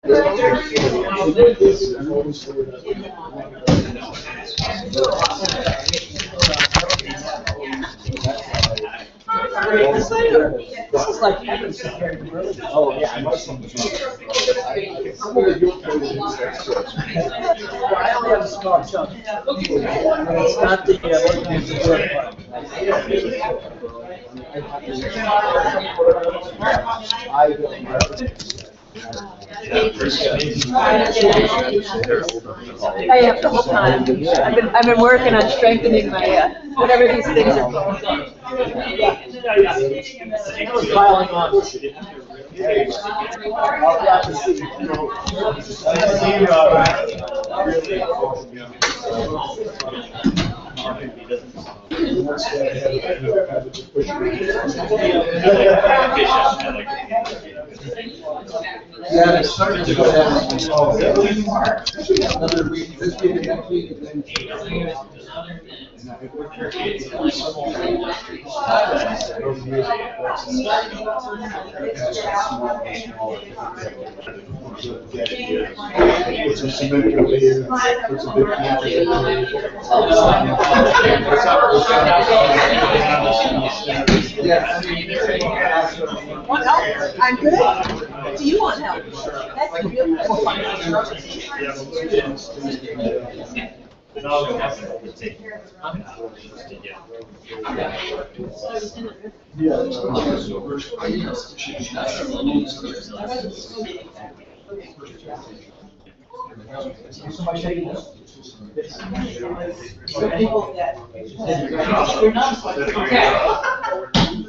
This is like heaven's compared to earth. Oh yeah, I know something. I only have a small chunk. It's not the organized work I have the whole time. I've been working on strengthening my whatever these things are called. I was piling on. Yeah, it's starting to go down. Another week, this week and next week, and then. Put some cement over here, put some big Want help? I'm good. Do you want help? That's real.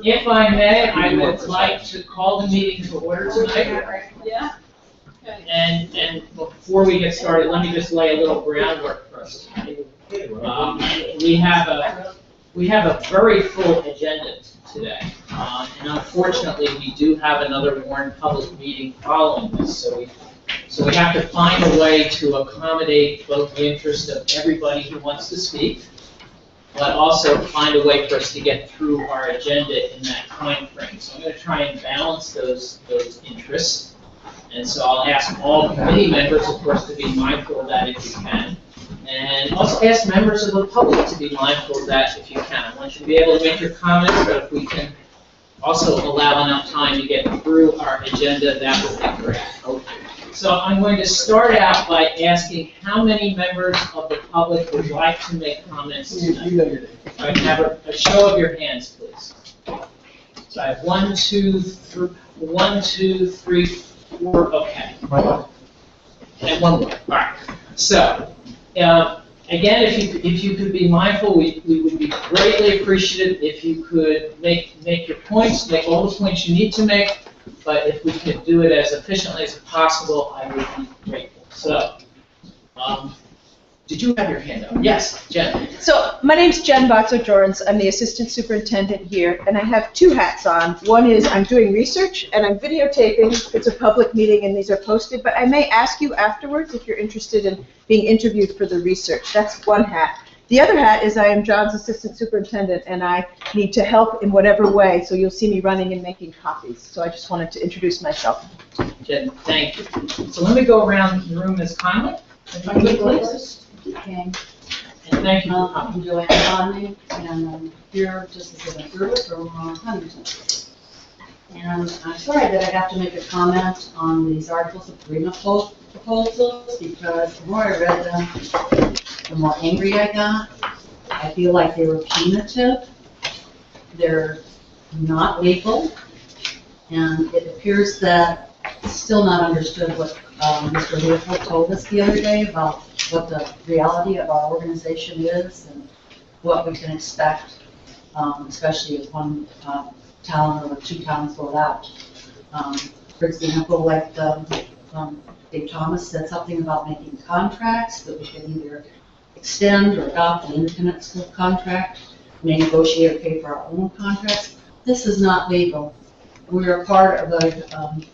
If I may, I would like to call the meeting to order tonight. Yeah. And before we get started, let me just lay a little groundwork first. We have a very full agenda today, and unfortunately, we do have another warned public meeting following this. So we have to find a way to accommodate both the interest of everybody who wants to speak, but also find a way for us to get through our agenda in that time frame. So I'm going to try and balance those interests. And so I'll ask all committee members, of course, to be mindful of that if you can. And also ask members of the public to be mindful of that if you can. I want you to be able to make your comments, but if we can also allow enough time to get through our agenda, that would be great. Okay. So I'm going to start out by asking how many members of the public would like to make comments tonight. I can have a show of your hands, please. So I have 1, 2, 3, 4, okay. And one more. All right. So, again, if you could be mindful, we would be greatly appreciative if you could make your points, make all the points you need to make. But if we could do it as efficiently as possible, I would be grateful. So, did you have your hand up? Yes, Jen. So my name's Jen Boxer-Jorans. I'm the assistant superintendent here, and I have two hats on. One is I'm doing research, and I'm videotaping. It's a public meeting, and these are posted. But I may ask you afterwards if you're interested in being interviewed for the research. That's one hat. The other hat is I am John's assistant superintendent, and I need to help in whatever way. So you'll see me running and making copies. So I just wanted to introduce myself. Jen, thank you. So let me go around the room as Conley. If I could, please. Okay. And thank you. I'm Joanne Conley, and I'm here just as an observer from Huntington. And I'm sorry that I have to make a comment on these articles of agreement proposals, because the more I read them, the more angry I got. I feel like they were punitive. They're not legal, and it appears that it's still not understood what Mr. Leopold told us the other day about what the reality of our organization is and what we can expect, especially if one town or two towns go out. For example, like Dave Thomas said something about making contracts that we can either extend or adopt an independent school contract, may negotiate or pay for our own contracts. This is not legal. We are part of a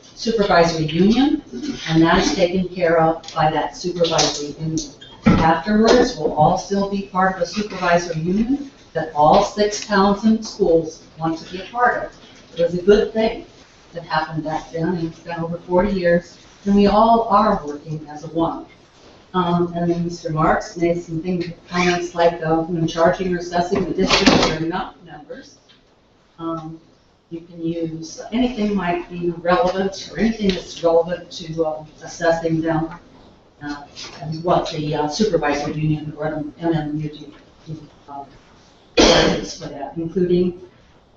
supervisory union, and that is taken care of by that supervisory union. Afterwards, we'll all still be part of a supervisory union that all 6 towns and schools want to be a part of. It was a good thing that happened back then, and it's been over 40 years, and we all are working as a one. And then Mr. Marks made some comments like when charging or assessing the district that are not members. You can use anything might be relevant or anything that's relevant to assessing them and what the supervisor union or MMUG charges for that, including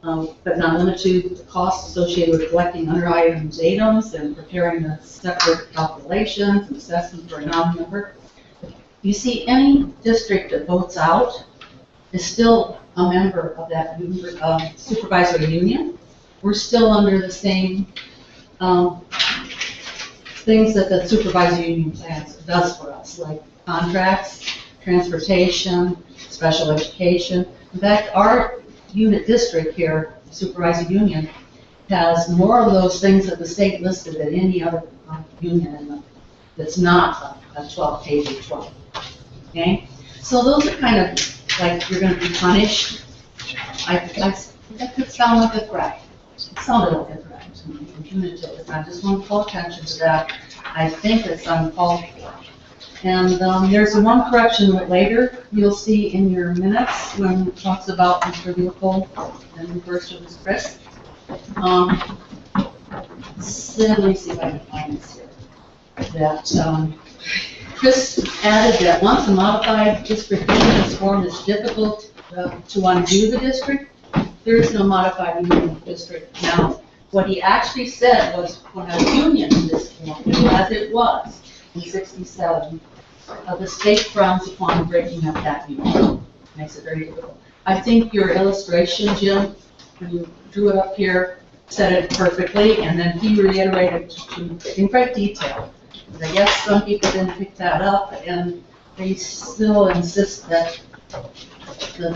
but not limited to the costs associated with collecting under items and preparing the separate calculations and assessment for a non-member. You see, any district that votes out is still a member of that supervisory union. We're still under the same things that the supervisory union plans does for us, like contracts, transportation, special education. In fact, our unit district here, supervisory union, has more of those things that the state listed than any other union that's not a 12, K-12. Okay? So those are kind of like you're going to be punished. That could sound like a threat. It sounded like a threat to me, punitive. I just want to call attention to that. I think it's uncalled for. And there's one correction that later you'll see in your minutes when it talks about Mr. Leopold and refers to Ms. Chris. Let me see if I can find this here. That Chris added that once a modified district union is formed, it's difficult to undo the district. There is no modified union district now. What he actually said was when a union is formed, as it was in 67, the state frowns upon breaking up that union. Makes it very difficult. I think your illustration, Jim, when you drew it up here, said it perfectly, and then he reiterated in great detail. I guess some people didn't pick that up, and they still insist that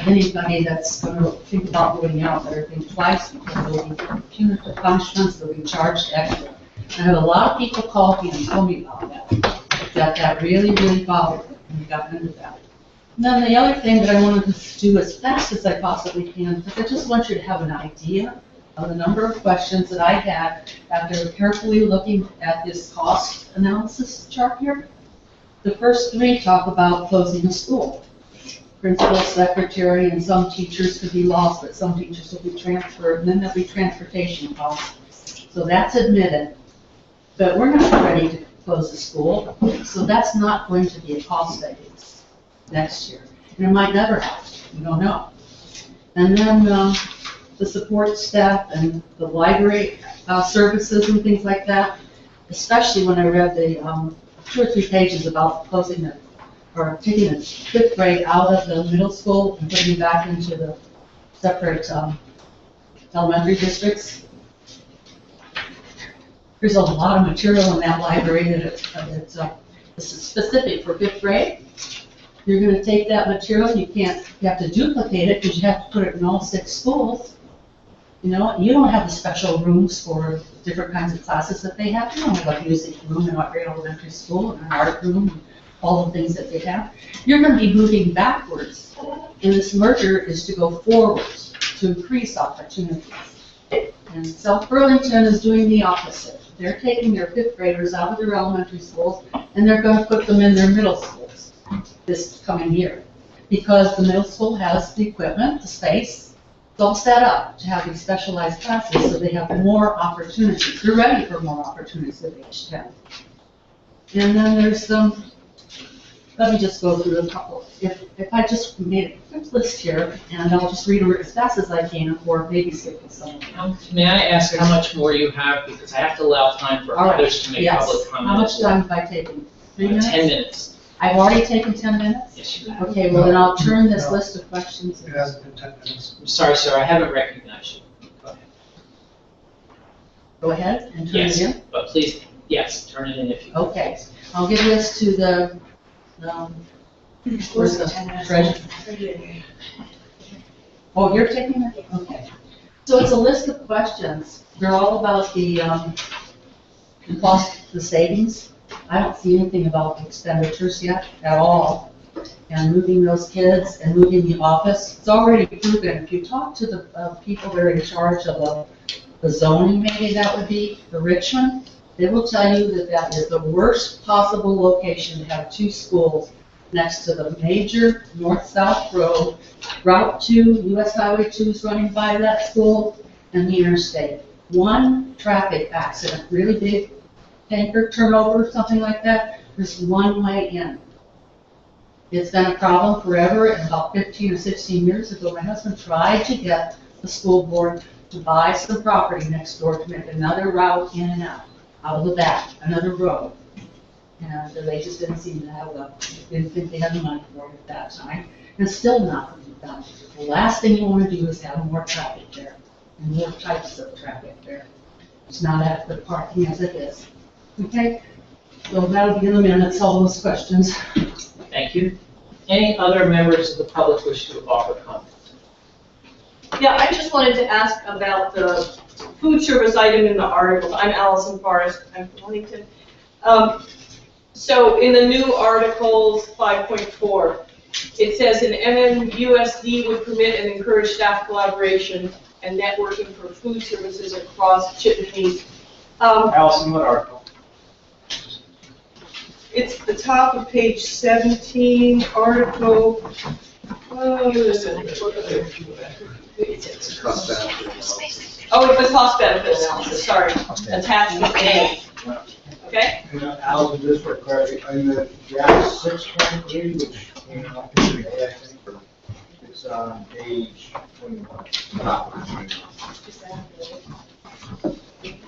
anybody that's going to think about voting out better think twice because there'll be punitive punishments, they'll be charged extra. I have a lot of people call me and tell me about that really, really bothered them, and we got into that. And then the other thing that I wanted to do as fast as I possibly can, because I just want you to have an idea of the number of questions that I had after carefully looking at this cost analysis chart here. The first three talk about closing a school. Principal, secretary, and some teachers could be lost, but some teachers will be transferred, and then there'll be transportation costs. So that's admitted. But we're not ready to close the school, so that's not going to be a cost savings next year. And it might never happen, we don't know. And then the support staff and the library services and things like that, especially when I read the 2 or 3 pages about closing the, or taking the 5th grade out of the middle school and putting it back into the separate elementary districts. There's a lot of material in that library that it's specific for 5th grade. You're going to take that material, you have to duplicate it because you have to put it in all 6 schools. You know, you don't have the special rooms for different kinds of classes that they have. You don't have a music room in every elementary school, and an art room, and all the things that they have. You're going to be moving backwards, and this merger is to go forwards, to increase opportunities. And South Burlington is doing the opposite. They're taking their 5th graders out of their elementary schools, and they're going to put them in their middle schools this coming year. Because the middle school has the equipment, the space, it's all set up to have these specialized classes so they have more opportunities. They're ready for more opportunities at age 10. And then there's some, let me just go through a couple. If I just made a quick list here, and I'll just read it as fast as I can, or maybe skip some. May I ask how much more you have, because I have to allow time for All right. others to make Yes. public comments. How much time have I taken? 3 minutes? 10 minutes. I've already taken 10 minutes? Yes, you have. Okay, well then I'll turn this list of questions. It hasn't been 10 minutes. I'm sorry, sir, I haven't recognized you. Go ahead. Go ahead and turn it Yes, in. but please, yes, turn it in if you. Okay, I'll give this to the, where's the treasurer? Oh, you're taking it? Okay. So it's a list of questions. They're all about the cost, the savings. I don't see anything about expenditures yet at all. And moving those kids and moving the office, it's already proven. If you talk to the people that are in charge of the zoning, maybe that would be the Richmond, They will tell you that that is the worst possible location to have two schools next to the major north-south road, Route 2, US Highway 2 is running by that school, and the interstate. One traffic accident, really big tanker turnover, something like that, there's one way in. It's been a problem forever, and about 15 or 16 years ago, my husband tried to get the school board to buy some property next door to make another route in and out of the back, another road. And they just didn't seem to have didn't think they had the money for it at that time, and still nothing done. The last thing you want to do is have more traffic there, and more types of traffic there. It's not adequate parking as it is. Okay? So that'll be in the minutes, all those questions. Thank you. Any other members of the public wish to offer comment? Yeah, I just wanted to ask about the food service item in the article. I'm Allison Forrest, I'm from Huntington. So in the new articles 5.4, it says an MMUSD would permit and encourage staff collaboration and networking for food services across Chippewa. Allison, what article? It's the top of page 17, article. Oh, it was cost benefit analysis, sorry. Attachment A. Okay? Allison, just for clarity, in the draft 6.3, which came up today, I think, it's on page 21.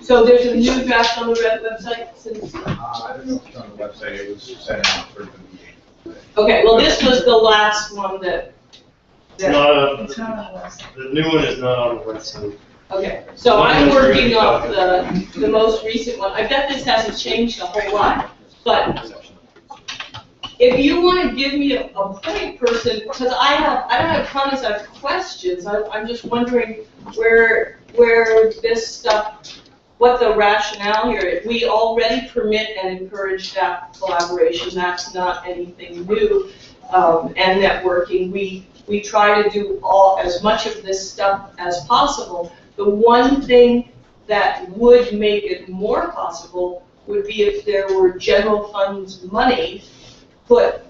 So there's a new draft on the website since. I don't know if it's on the website, it was sent out for the meeting. Okay, well, this was the last one that. The new one is not on the website. Okay, so I'm working off the most recent one. I bet this hasn't changed a whole lot, but if you want to give me a point person, because I don't have comments, I have questions. I'm just wondering where this stuff, what the rationale here is. We already permit and encourage staff collaboration. That's not anything new. And networking, we try to do as much of this stuff as possible. The one thing that would make it more possible would be if there were general funds money put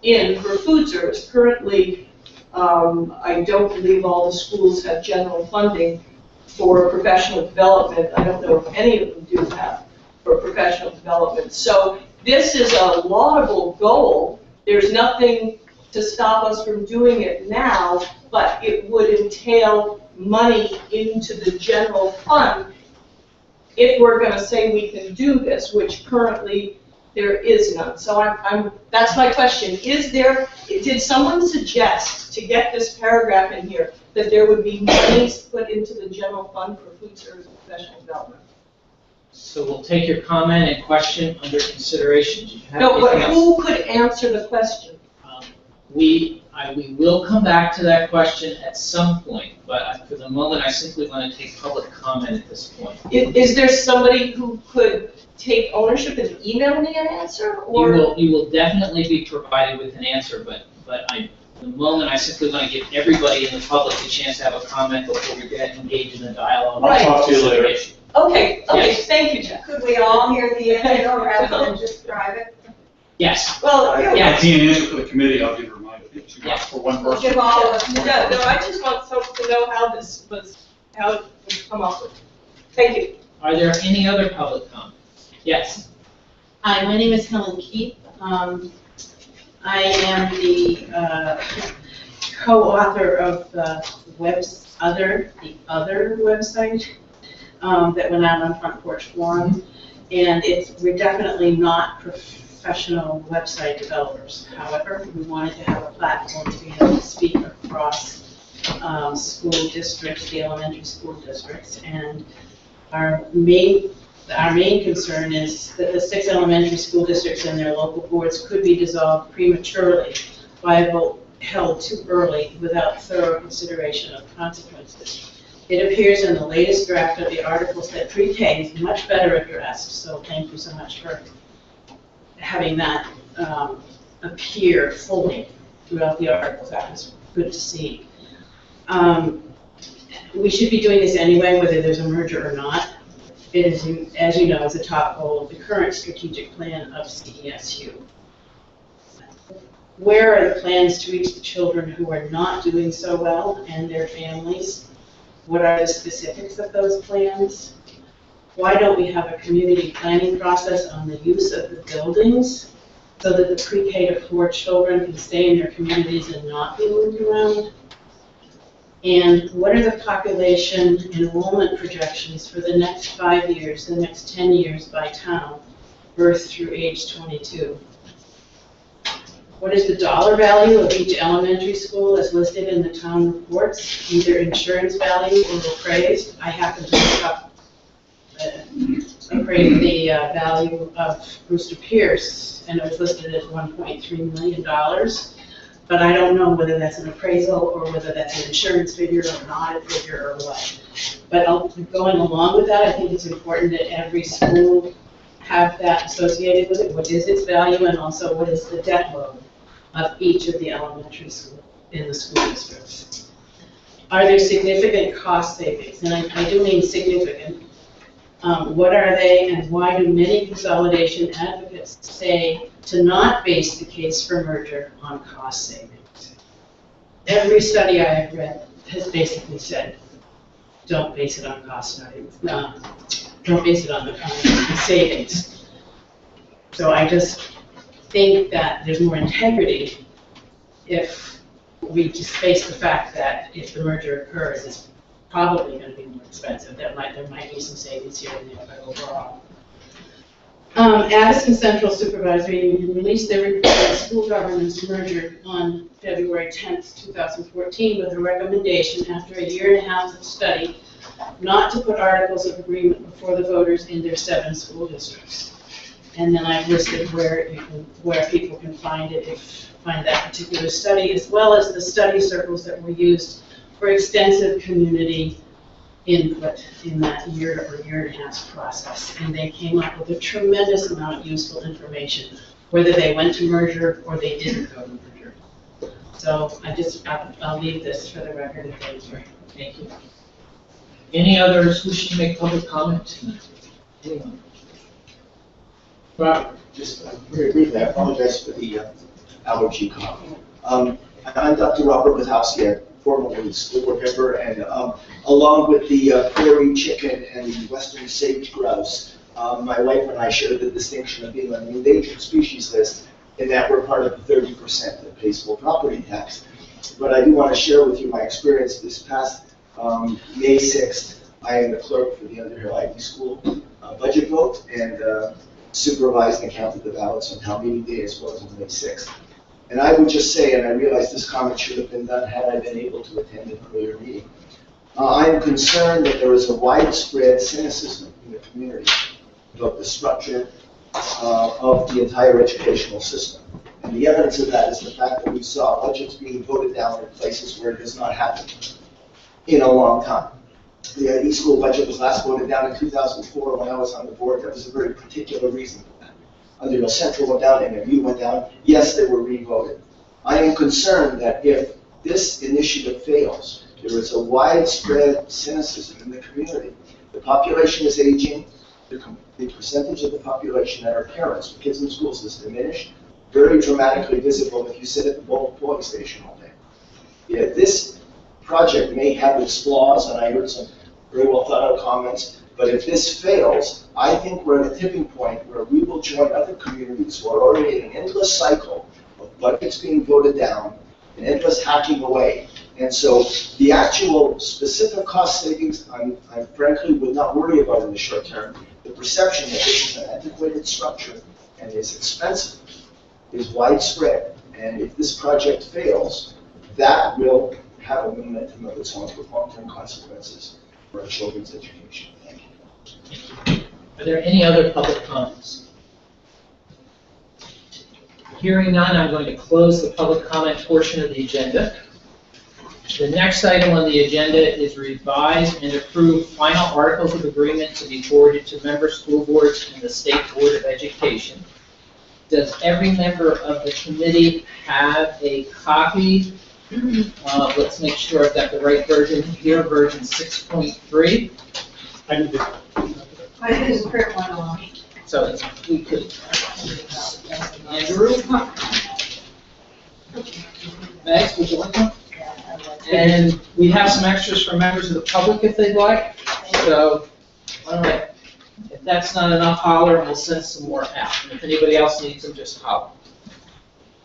in for food service. Currently, I don't believe all the schools have general funding for professional development. I don't know if any of them do have for professional development. So this is a laudable goal. There's nothing to stop us from doing it now, but it would entail money into the general fund if we're going to say we can do this, which currently there is none. So that's my question. Did someone suggest, to get this paragraph in here, that there would be monies put into the general fund for food service and professional development? So we'll take your comment and question under consideration. Do you have No, but anything else? who could answer the question? We will come back to that question at some point, but for the moment, I simply want to take public comment at this point. Is there somebody who could take ownership and email me an answer, or? You will definitely be provided with an answer, but the moment, I simply want to give everybody in the public a chance to have a comment before we get engaged in a dialogue. Right. I'll talk to you later. Okay, Yes. thank you, Jeff. Could we all hear the answer rather than just drive it? Yes. Well, I Yes. can't answer for the committee, I'll give her mine, if you want, for one We'll person. give all of us. yeah, no, I just want folks to know how it was come up with. Thank you. Are there any other public comments? Yes. Hi, my name is Helen Keith. I am the co-author of the other website that went out on Front Porch Forum, and we're definitely not professional website developers. However, we wanted to have a platform to be able to speak across school districts, the elementary school districts, and our main concern is that the 6 elementary school districts and their local boards could be dissolved prematurely by a vote held too early without thorough consideration of consequences. It appears in the latest draft of the articles that pre-K is much better addressed, so thank you so much for having that appear fully throughout the articles. That was good to see. We should be doing this anyway, whether there's a merger or not. it is, as you know, is a top goal of the current strategic plan of CESU. Where are the plans to reach the children who are not doing so well and their families? What are the specifics of those plans? Why don't we have a community planning process on the use of the buildings so that the pre-K to 4 children can stay in their communities and not be moved around? And what are the population enrollment projections for the next 5 years, the next 10 years by town, birth through age 22? What is the dollar value of each elementary school as listed in the town reports, either insurance value or appraised? I happen to look up the value of Brewster Pierce, and it was listed at $1.3 million. But I don't know whether that's an appraisal or whether that's an insurance figure or an audit figure or what. But going along with that, I think it's important that every school have that associated with it. What is its value, and also what is the debt load of each of the elementary schools in the school districts? Are there significant cost savings? And I do mean significant. What are they, and why do many consolidation advocates say to not base the case for merger on cost savings? Every study I have read has basically said, don't base it on cost savings. No, don't base it on the savings. So I just think that there's more integrity if we just face the fact that if the merger occurs, it's probably going to be more expensive. There might be some savings here and there, but overall. Addison Central Supervisory Union released their report on school governance merger on February 10th, 2014, with a recommendation after a year and a half of study not to put articles of agreement before the voters in their 7 school districts. And then I've listed where people can find that particular study, as well as the study circles that were used for extensive community input in that year or year and a half process. And they came up with a tremendous amount of useful information, whether they went to merger or they didn't go to merger. So I'll leave this for the record if thank you. Thank you. Any others wishing to make public comment tonight? Anyone? Robert? Just very briefly, I apologize for the allergy cough. I'm Dr. Robert Witowski, formerly school board member, and along with the prairie chicken and the western sage grouse, my wife and I share the distinction of being on the endangered species list in that we're part of the 30% that pays full property tax. But I do want to share with you my experience this past May 6th. I am the clerk for the Underhill IB School budget vote and supervised and counted the ballots on town meeting day as well as on May 6th. And I would just say, and I realize this comment should have been done had I been able to attend an earlier meeting, I am concerned that there is a widespread cynicism in the community about the structure of the entire educational system. And the evidence of that is the fact that we saw budgets being voted down in places where it has not happened in a long time. The IB school budget was last voted down in 2004 when I was on the board. There was a very particular reason for that. Underhill Central went down, MMU went down. Yes, they were re-voted. I am concerned that if this initiative fails, there is a widespread cynicism in the community. The population is aging. The percentage of the population that are parents with kids in schools is diminished, very dramatically visible if you sit at the polling station all day. Yeah, this project may have its flaws, and I heard some very well thought out comments, but if this fails, I think we're at a tipping point where we will join other communities who are already in an endless cycle of budgets being voted down and endless hacking away. And so the actual specific cost savings, I frankly would not worry about in the short term. The perception that this is an antiquated structure and is expensive is widespread. And if this project fails, that will have a momentum of its own with long-term consequences for our children's education. Thank you. Are there any other public comments? Hearing none, I'm going to close the public comment portion of the agenda. The next item on the agenda is revise and approve final articles of agreement to be forwarded to member school boards and the State Board of Education. Does every member of the committee have a copy? Let's make sure I've got the right version here, version 6.3. I I didn't print one off. So we could, Andrew? Max, would you like one? And we have some extras for members of the public if they'd like. So, all right, if that's not enough, holler, and we'll send some more out. And if anybody else needs them, just holler.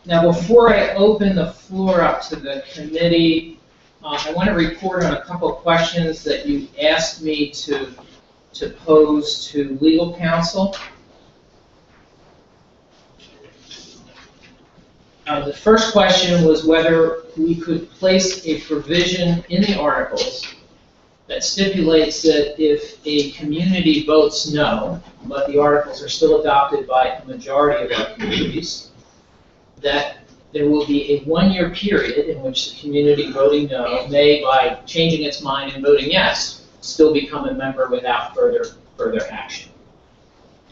Now, before I open the floor up to the committee, I want to report on a couple of questions that you asked me to pose to legal counsel. The first question was whether we could place a provision in the articles that stipulates that if a community votes no, but the articles are still adopted by a majority of our communities, that there will be a one-year period in which the community voting no may, by changing its mind and voting yes, still become a member without further action.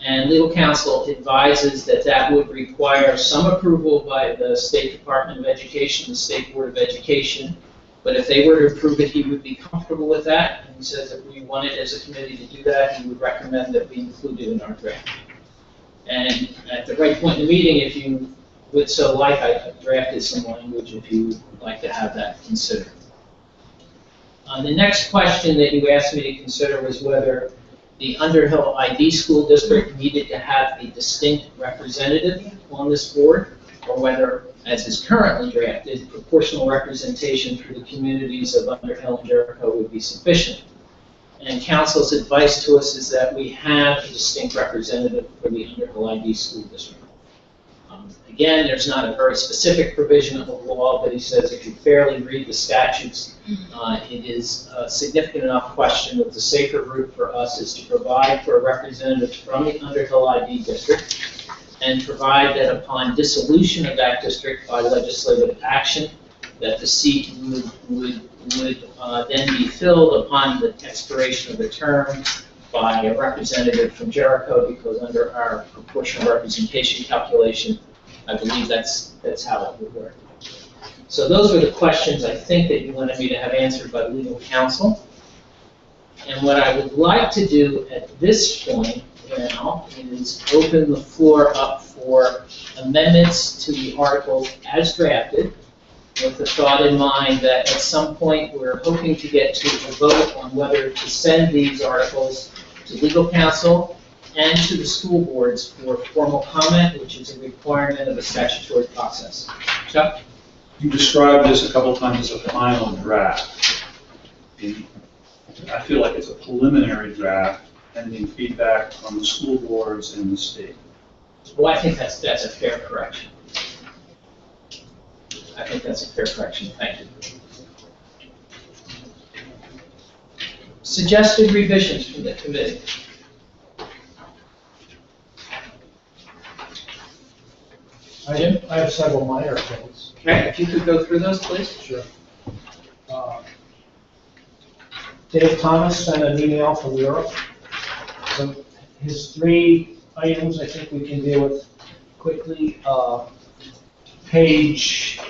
And legal counsel advises that that would require some approval by the State Department of Education, the State Board of Education. But if they were to approve it, he would be comfortable with that. And he says if we wanted as a committee to do that, he would recommend that we include it in our draft. And at the right point in the meeting, if you would so like, I drafted some language if you would like to have that considered. The next question that you asked me to consider was whether the Underhill ID School District needed to have a distinct representative on this board, or whether, as is currently drafted, proportional representation for the communities of Underhill and Jericho would be sufficient. And council's advice to us is that we have a distinct representative for the Underhill ID School District. Again, there's not a very specific provision of the law, but he says if you fairly read the statutes, it is a significant enough question that the safer route for us is to provide for a representative from the Underhill ID District and provide that upon dissolution of that district by legislative action, that the seat would then be filled upon the expiration of the term by a representative from Jericho, because under our proportional representation calculation, I believe that's how it would work. So those were the questions I think that you wanted me to have answered by legal counsel. And what I would like to do at this point now is open the floor up for amendments to the articles as drafted, with the thought in mind that at some point we're hoping to get to a vote on whether to send these articles to legal counsel and to the school boards for formal comment, which is a requirement of a statutory process. Chuck? You described this a couple times as a final draft. I feel like it's a preliminary draft pending feedback from the school boards and the state. Well, I think that's a fair correction. I think that's a fair correction. Thank you. Suggested revisions from the committee. I have several minor things. Okay, if you could go through those, please. Sure. Dave Thomas sent an email from Europe. So his 3 items I think we can deal with quickly. Page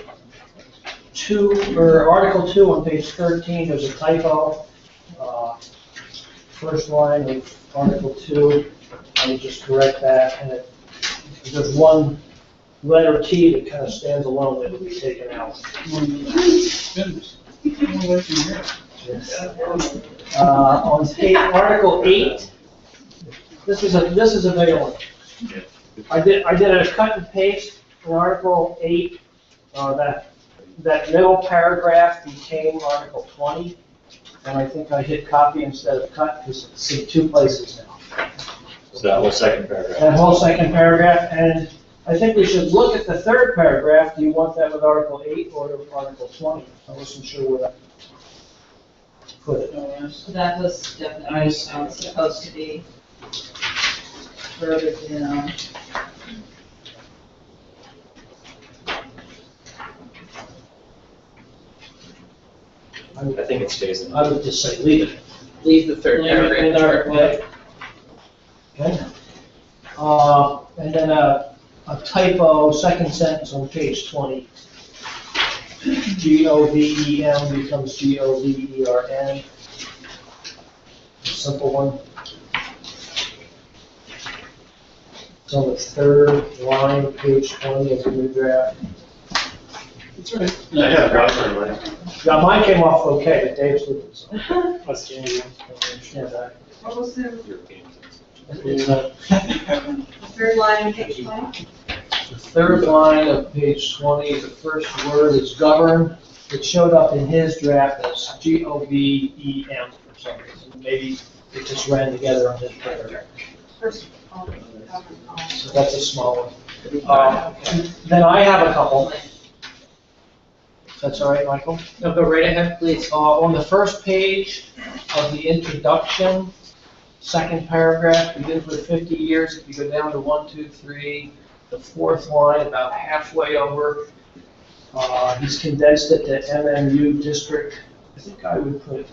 2, or Article 2 on page 13, there's a typo. First line of Article 2, I would just correct that, and there's one letter T that kind of stands alone that would be taken out. On page, Article 8, this is a big one. I did a cut and paste in Article 8, that middle paragraph became Article 20, and I think I hit copy instead of cut because it's in 2 places now. So that whole second paragraph. That whole second paragraph, and I think we should look at the 3rd paragraph. Do you want that with Article 8 or Article 20? I wasn't sure where that put it. So that was definitely supposed to be further down. I think it stays in. I would just say leave it. Leave the 3rd paragraph. Okay. And then a typo, second sentence on page 20. GOVEM becomes GOVERN. Simple one. It's on the third line of page 20 of the new draft. That's right. Now, mine came off okay, but Dave's didn't. So that's the only one. I understand that. What was the It's, third line on page 20? the third line of page 20, the first word is govern. It showed up in his draft as GOVEM for some reason. Maybe it just ran together on his paragraph. First, So that's a small one. Then I have a couple. That's all right, Michael? No, go right ahead, please. On the first page of the introduction, second paragraph, begins with 50 years. If you go down to 1, 2, 3, the fourth line, about halfway over, he's condensed it to MMU district. I think I would put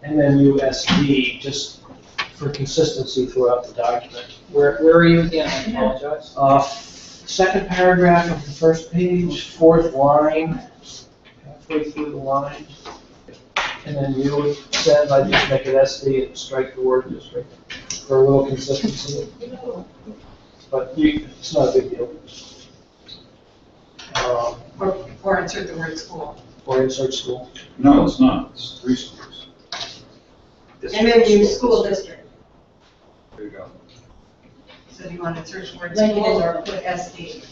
MMU SD, just for consistency throughout the document. Where are you again? I apologize. Second paragraph of the first page, fourth line, halfway through the line. And then you said, I just make it SD and strike the word district for a little consistency. But it's not a big deal. Or insert the word school. Or insert school. No, it's not. It's 3 schools. MMU school district. There you go. So do you want to insert the word school or put SD?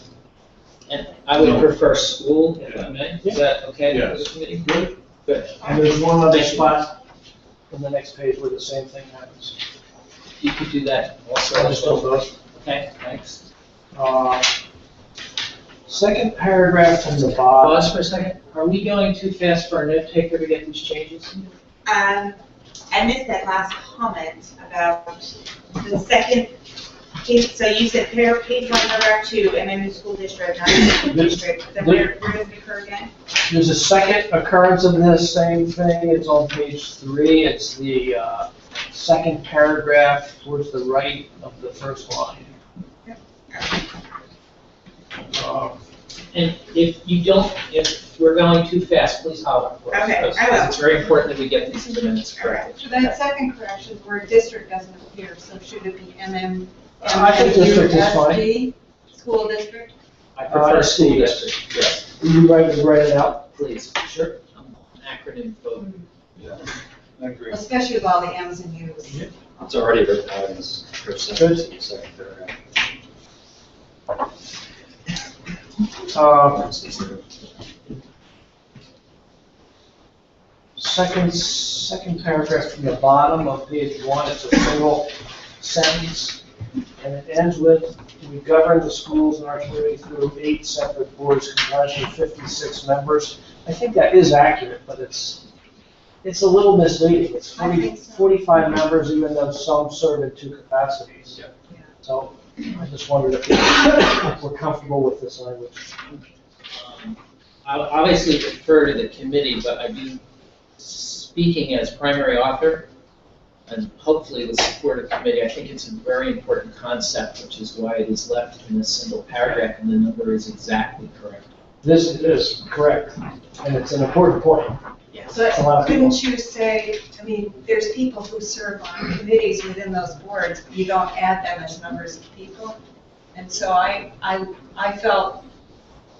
And I would prefer school, if I may. Is that okay? Yes. with the committee? Good. Good. And there's one other spot in the next page where the same thing happens. You could do that also. I just don't know. Okay, thanks. Second paragraph from the bottom. Pause for a second. Are we going too fast for our note taker to get these changes? I missed that last comment about the second page. So you said page 1, paragraph 2, MMU school district, not school district. Then where does it occur again? There's a second occurrence of this same thing. It's on page 3. It's the second paragraph towards the right of the first line. And if we're going too fast, please holler for us. Okay, because I will. It's very important that we get these in the minutes correctly. So that second correction, where district doesn't appear, so should it be I think district is fine. MMUSD, school district? I prefer school Steve. district, yes, Will you write it out? please. Sure. I'm acronym folk. I agree. Especially with all the M's and U's. It's already written out in this first sentence in the second paragraph. Second paragraph from the bottom of page 1, it's a single sentence, and it ends with, we govern the schools in our community through 8 separate boards comprising 56 members. I think that is accurate, but it's a little misleading. It's I think so. 45 members, even though some serve in 2 capacities. Yeah. So I just wondered if we're comfortable with this language. I'll obviously defer to the committee, but I do, speaking as primary author, and hopefully with support of committee, I think it's a very important concept, which is why it is left in a single paragraph, and the number is exactly correct. This is correct, and it's an important point. So A lot of people. couldn't you say, I mean, there's people who serve on committees within those boards, you don't add them as members of people? And so I felt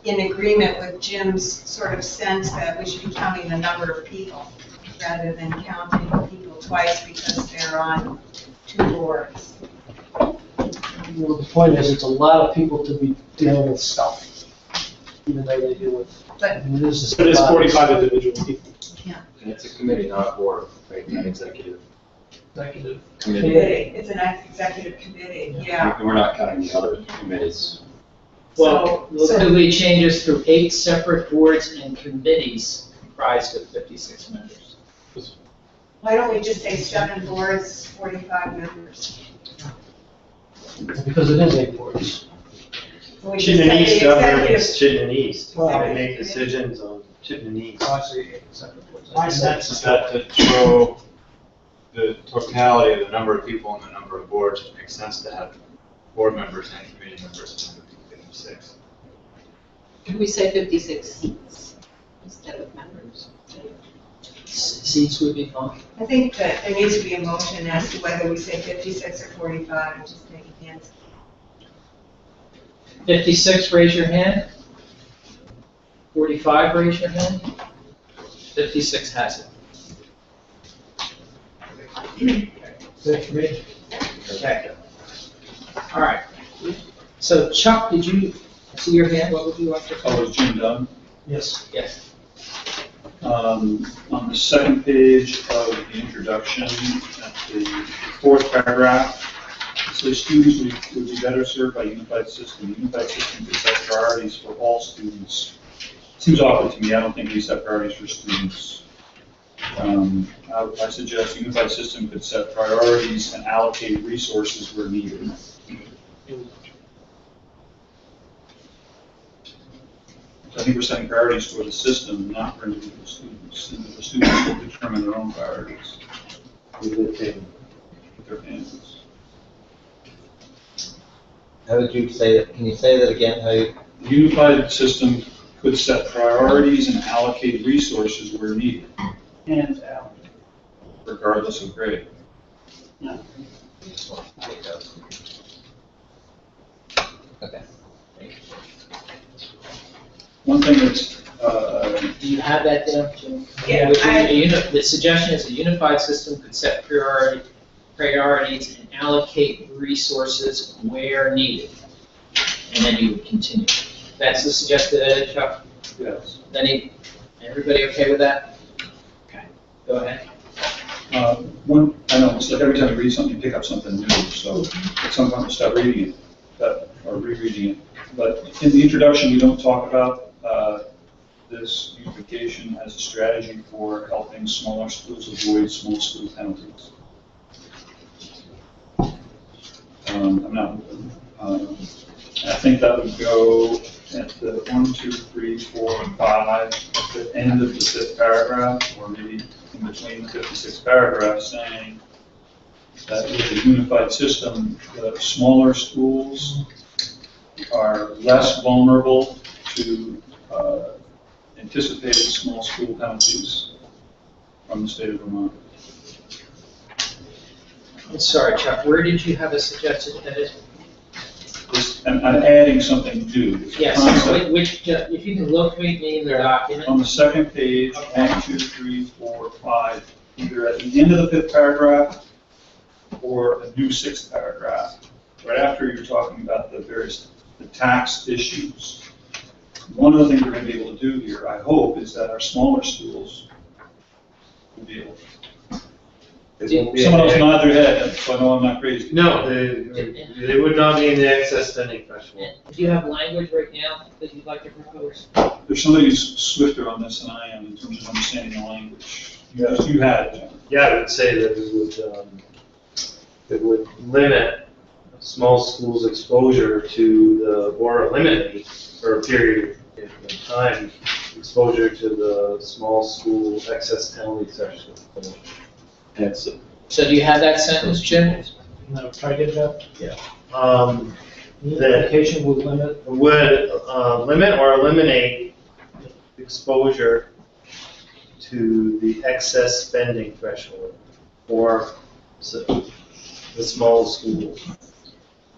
in agreement with Jim's sort of sense that we should be counting the number of people rather than counting people twice because they're on 2 boards. Well, the point is, it's a lot of people to be dealing with stuff, even though they deal with. But- I mean, this is. But it's 45 individual people. And it's a committee, not a board, right, not executive Executive. committee. Committee, it's an executive committee, yeah. And we're not counting the other committees. Well, So- could we change this to 8 separate boards and committees comprised of 56 members? Why don't we just say 7 boards, 45 members? Because it is 8 boards. We just Chittenden say East the governs executive- Chittenden East. Well, They make decisions on Chittenden East. Oh, I see, 8 separate boards. My sense is that to show the totality of the number of people and the number of boards, it makes sense to have board members and committee members instead of 56. Could we say 56 seats instead of members? Seats would be fine. I think that there needs to be a motion as to whether we say 56 or 45, and just take a chance. 56, raise your hand. 45, raise your hand. 56 has it. Good for me. Okay. All right. So Chuck, did you see your hand? What would you like to say? Oh, is Jim done? Yes. Yes. On the second page of the introduction, at the fourth paragraph, it says students would be better served by unified system. The unified system could set priorities for all students. Seems awkward to me. I don't think we set priorities for students. I suggest a unified system could set priorities and allocate resources where needed. I think we're setting priorities for the system, not for individual students. And the students will determine their own priorities with their families. How would you say that? Can you say that again? How you? The unified system could set priorities and allocate resources where needed, Hands out. regardless of grade. Okay. One thing that's, Do you have that down, Jim? Yeah, The suggestion is a unified system could set priorities and allocate resources where needed. And then you would continue. That's the suggested edit, Chuck? yes. Everybody okay with that? Okay, go ahead. I know, it's like every time you read something, you pick up something new, so at some point we'll stop reading it, or rereading it. But in the introduction, we don't talk about this unification as a strategy for helping smaller schools avoid small school penalties. I think that would go at the 1, 2, 3, 4, and 5, at the end of the fifth paragraph, or maybe in between the 56 paragraphs, saying that with a unified system, the smaller schools are less vulnerable to anticipated small school penalties from the state of Vermont. I'm sorry, Chuck, where did you have a suggested edit? And I'm adding something new. It's a Yes, concept. if you can locate me in the document. On the second page, 1, 2, 3, 4, 5, either at the end of the fifth paragraph or a new sixth paragraph, right after you're talking about the tax issues. One of the things we're going to be able to do here, I hope, is that our smaller schools will be able to. Someone else nod their head, so I know I'm not crazy. No, they would not be in the excess spending threshold. Do you have language right now that you'd like to propose? There's somebody who's swifter on this than I am in terms of understanding the language. You had it, John. Yeah, I would say that it would limit small schools' exposure to or eliminate for a period of time exposure to the small school excess penalty threshold. So do you have that sentence, Jim? No, try to get that. The Unification will limit. would limit or eliminate exposure to the excess spending threshold for the small schools.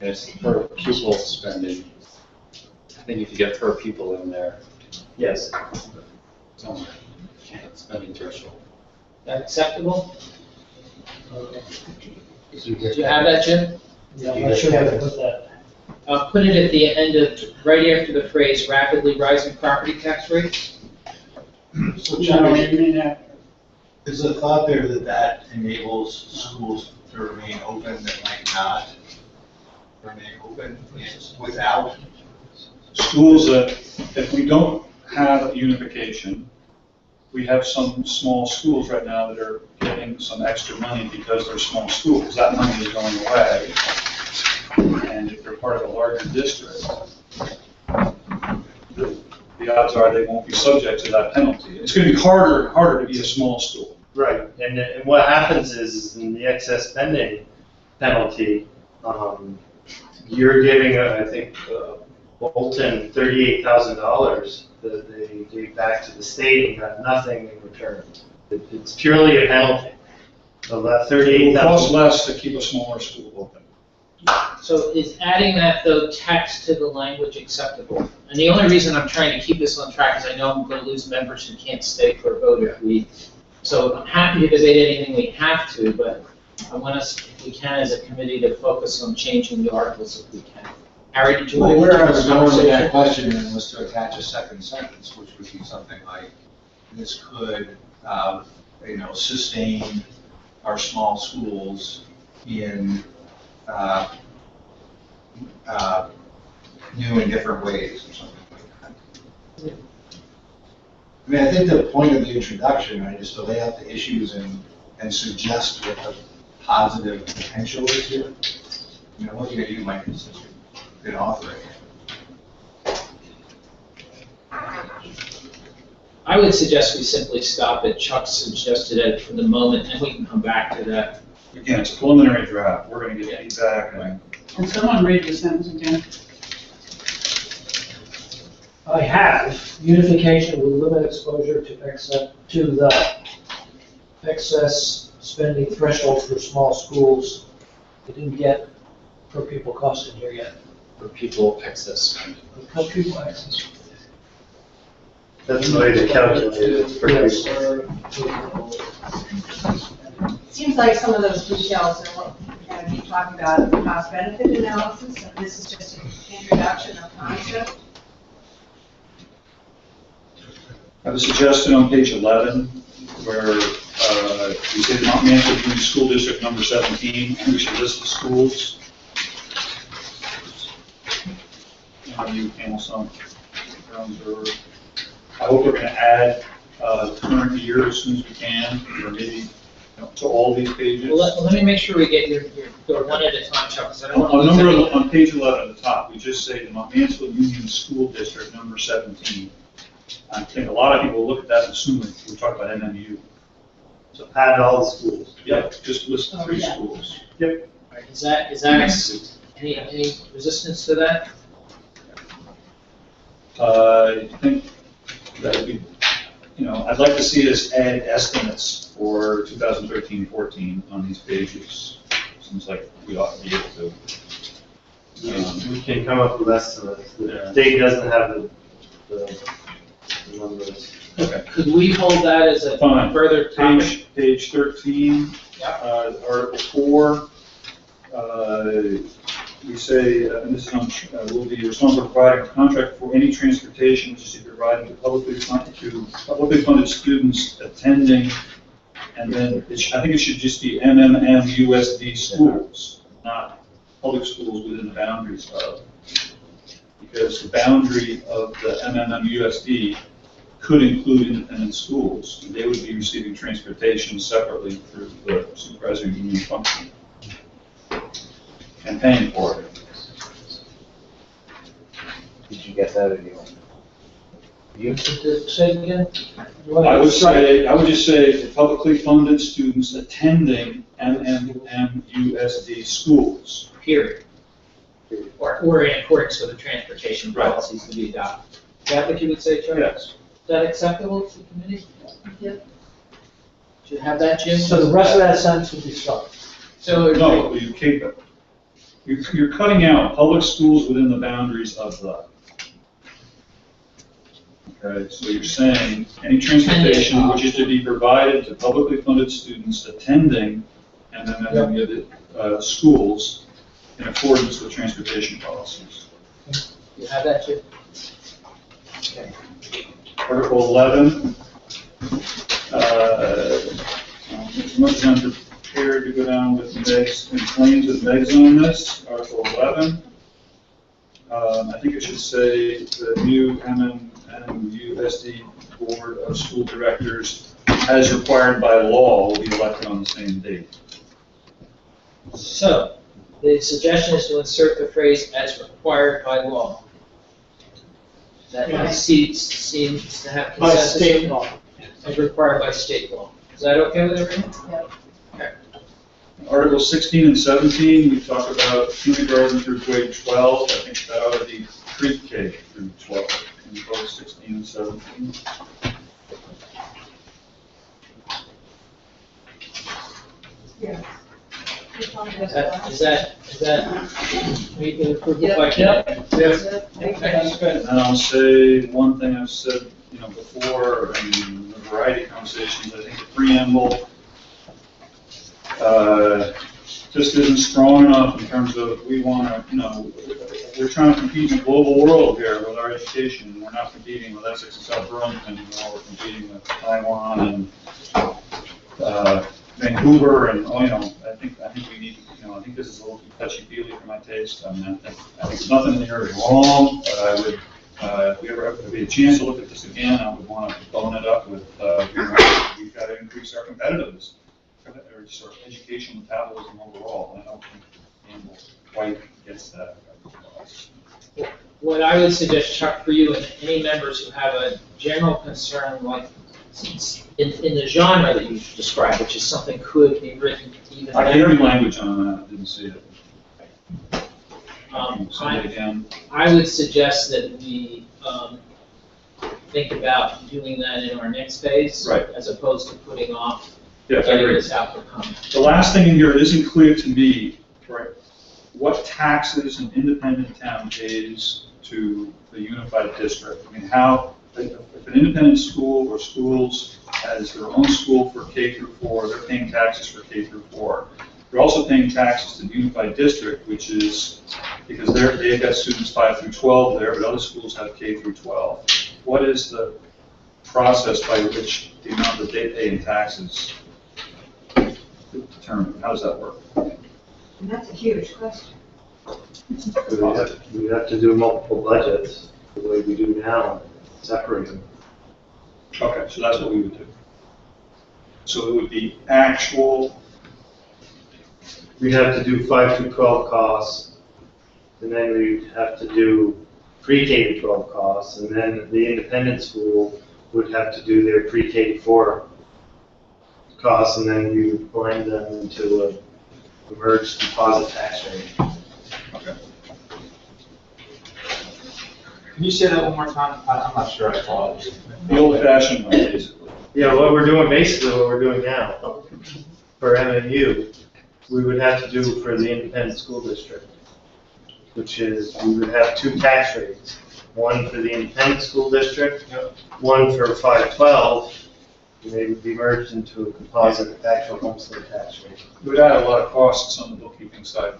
It's per pupil spending. I think if you get per pupil in there, Yes. somewhere, spending threshold. That acceptable? Okay. Do you have that, Jim? Yeah, I'm not sure how to put that. Put it at the end of, right after the phrase rapidly rising property tax rates. So, John, you mean that? Is the thought there that enables schools to remain open that might not remain open without? Schools that, if we don't have unification, we have some small schools right now that are getting some extra money because they're small schools. That money is going away. And if they're part of a larger district, the odds are they won't be subject to that penalty. It's going to be harder and harder to be a small school. Right, and what happens is in the excess spending penalty, you're giving, I think, Bolton $38,000 that they gave back to the state and got nothing in return. It's purely a penalty. So that It will cost 38,000. less to keep a smaller school open. So is adding that, though, text to the language acceptable? And the only reason I'm trying to keep this on track is I know I'm gonna lose members who can't stay for a vote if we, so I'm happy to debate anything we have to, but I want us, if we can, as a committee, to focus on changing the articles if we can. Harry, did you want to? Well, where I was going with that question then was to attach a second sentence, which would be something like, this could, sustain our small schools in, new and different ways, or something like that. I mean, I think the point of the introduction, right, is to lay out the issues and suggest what the positive potential is here. Looking at you, Mike, since you've been authoring it. I would suggest we simply stop at Chuck's suggested edit for the moment, and we can come back to that. Again, it's a preliminary draft, we're gonna get feedback and. Can someone read the sentence again? I have, unification will limit exposure to the excess spending threshold for small schools. I didn't get per pupil cost in here yet. For people excess spending. Per pupil access. That's the way to calculate it. For Yes, Seems like some of those details are what we're going to be talking about in the cost benefit analysis, and this is just an introduction of concept. I have a suggestion on page 11, where we say the Mount Mansfield Union School District number 17, and we should list the schools. And you, Hamilton, I hope we're going to add the current year as soon as we can, or maybe to all these pages. Well, let me make sure we get your go one at a time, Chuck, because I don't want to On lose number, anything. on page 11 at the top, we just say the Mount Mansfield Union School District number 17. I think a lot of people look at that and assume we're talking about MMU. So add all the schools. Yep, just list the 3 schools. Yep. Right, is that any resistance to that? I think that would be, I'd like to see us add estimates for 2013-14 on these pages. Seems like we ought to be able to. We can come up with estimates. The Yeah. state doesn't have the numbers. Okay. Could we hold that as a Fine. further topic? Page 13, Article 4, we say, and this is on, will be responsible for providing a contract for any transportation which is to be provided to publicly funded students attending, and then I think it should just be MMMUSD schools, not public schools within the boundaries of, because the boundary of the MMMUSD could include independent schools. They would be receiving transportation separately through the supervisory union function and paying for it. Did you get that anyway? You say it again? I would just say publicly funded students attending MMMUSD schools. Period. Or in accordance with the transportation Right. policies to be adopted. Is that what you would say, Chuck? Yes. Is that acceptable to the committee? Yep. Should have that, Jim? So the rest of that sentence would be struck. So, No, you keep it. You're cutting out public schools within the boundaries of the. Okay, so you're saying any transportation which is to be provided to publicly funded students attending schools in accordance with transportation policies. you have that, Jim? Article 11, as much as I'm prepared to go down with Meg's and claims with Meg's on this, Article 11, I think it should say the new MMUSD Board of School Directors, as required by law, will be elected on the same date. So, the suggestion is to insert the phrase "as required by law." That seems to have By consensus. state law. As required by state law. Is that okay with everyone? Article 16 and 17, we talk about kindergarten through grade 12. I think that ought to be pre-K through 12, in both 16 and 17. Yeah. Is that, we can approve it by? And I'll say one thing I've said, before in a variety of conversations, I think the preamble, just isn't strong enough in terms of we want to, we're trying to compete in a global world here with our education. We're not competing with Essex and South Burlington anymore. We're competing with Taiwan and Vancouver, and I think we need, I think this is a little too touchy-feely for my taste. I mean, I think there's nothing in the area wrong, but I would, if we ever have a chance to look at this again, I would want to bone it up with, we've got to increase our competitiveness, or just our education metabolism overall. And I don't think Campbell quite gets that. What I would suggest, Chuck, for you and any members who have a general concern, like in the genre that you described, which is something could be written even I better. gave you language on that, I didn't see it. I would suggest that we think about doing that in our next phase, Right. as opposed to putting off Yes, I getting agree. this out for comment. The last thing in here, it isn't clear to me, right, what taxes an independent town pays to the unified district. I mean, how, if an independent school or schools has their own school for K through 4, they're paying taxes for K through 4. They're also paying taxes to the unified district, which is, because they've got students 5 through 12 there, but other schools have K through 12. What is the process by which the amount that they pay in taxes is determined? How does that work? And that's a huge question. We have to do multiple budgets, the way we do now, separate them. Okay, so that's what we would do. So it would be actual, We'd have to do 5 through 12 costs, and then we'd have to do pre-K to 12 costs, and then the independent school would have to do their pre-K to 4 costs, and then we would blend them into a merged composite tax rate. okay. Can you say that one more time? I'm not sure I followed you. The old-fashioned way, basically. Yeah, what we're doing, basically what we're doing now, for MMU, we would have to do for the independent school district, which is, we would have 2 tax rates. One for the independent school district, one for 512, and they would be merged into a composite actual homestead tax rate. It would add a lot of costs on the bookkeeping side.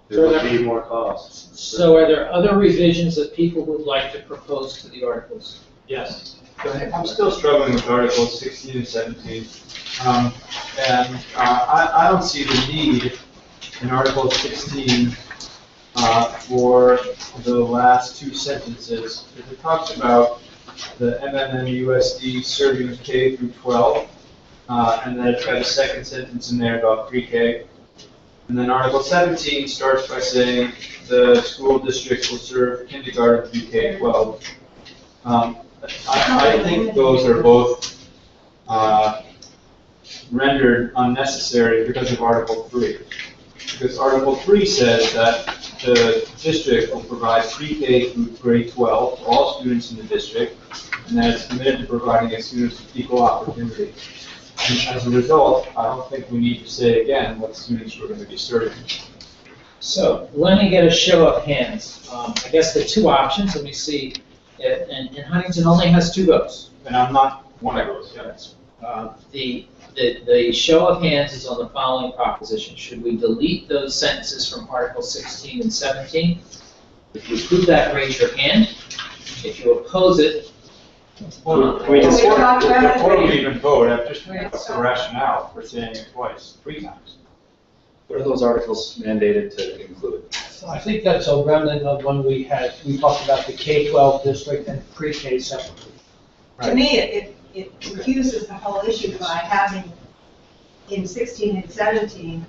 There would be more costs. So are there other revisions that people would like to propose to the articles? Yes. I'm still struggling with Articles 16 and 17. I don't see the need in Article 16 for the last 2 sentences. It talks about the MMMUSD serving K through 12, and then it's got a second sentence in there about pre-K. And then Article 17 starts by saying the school district will serve kindergarten through K-12. I think those are both rendered unnecessary because of Article 3. Because Article 3 says that the district will provide pre-K through grade 12 for all students in the district, and that it's committed to providing students with equal opportunity. And as a result, I don't think we need to say again what students we're going to be serving. So let me get a show of hands. I guess the 2 options, let me see, and Huntington only has 2 votes. And I'm not one of those. The show of hands is on the following proposition. Should we delete those sentences from Article 16 and 17? If you approve that, raise your hand. If you oppose it, Before we even vote, I've just what's the rationale for saying it twice, 3 times. What are those articles mandated to include? So I think that's a remnant of when we talked about the K-12 district and pre-K separately. To me, it confuses the whole issue by having in 16 and 17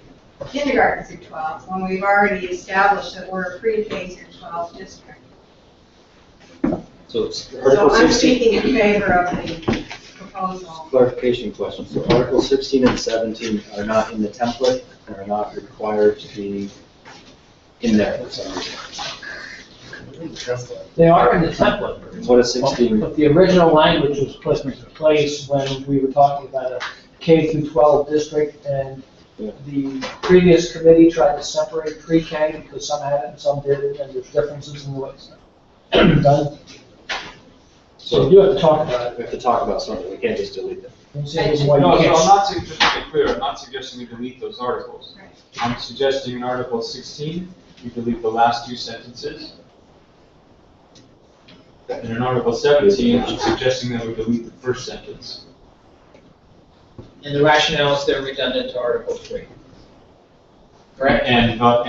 kindergarten through 12, when we've already established that we're a pre-K through 12 district. So So Article I'm 16, speaking in favor of the proposal. clarification question. So Article 16 and 17 are not in the template and are not required to be in there for some reason. They are in the template. What is 16? But the original language was put into place when we were talking about a K through 12 district, and the previous committee tried to separate pre-K because some had it and some didn't, and there's differences in the way it's done. So you do have to talk about it. We have to talk about something, we can't just delete them. Don't see any reason why you No, so can't. I'm not, just to be clear, I'm not suggesting we delete those articles. Right. I'm suggesting in Article 16, we delete the last two sentences. And in Article 17, I'm suggesting that we delete the first sentence. And the rationale is they're redundant to Article 3. Correct? And not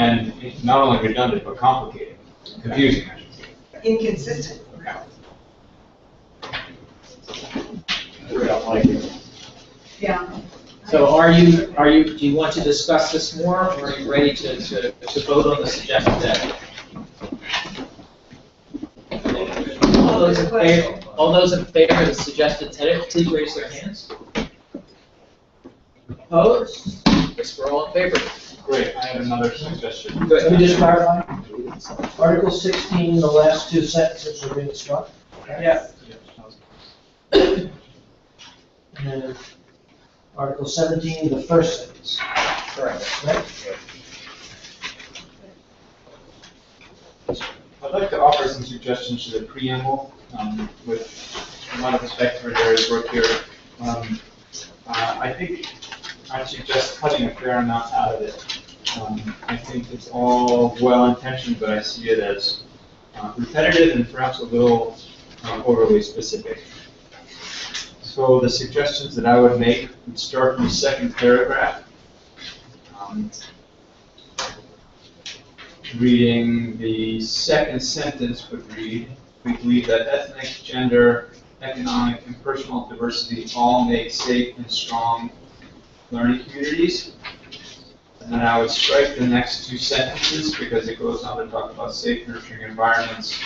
only redundant, but complicated, confusing, I should say. Inconsistent. We don't like it. Yeah. So do you want to discuss this more, or are you ready to vote on the suggested edit? All those in favor of the suggested edit, please raise their hands. Opposed? Yes, we're all in favor. Great, I have another suggestion. Let me just clarify. Article 16, the last two sentences are being struck. Yeah. And then Article 17, the first sentence. Correct. Right? I'd like to offer some suggestions to the preamble, with a lot of respect for Jerry's work here. I think I'd suggest cutting a fair amount out of it. I think it's all well-intentioned, but I see it as repetitive and perhaps a little overly specific. So the suggestions that I would make would start from the second paragraph. Reading the second sentence would read, we believe that ethnic, gender, economic, and personal diversity all make safe and strong learning communities. And then I would strike the next two sentences because it goes on to talk about safe, nurturing environments,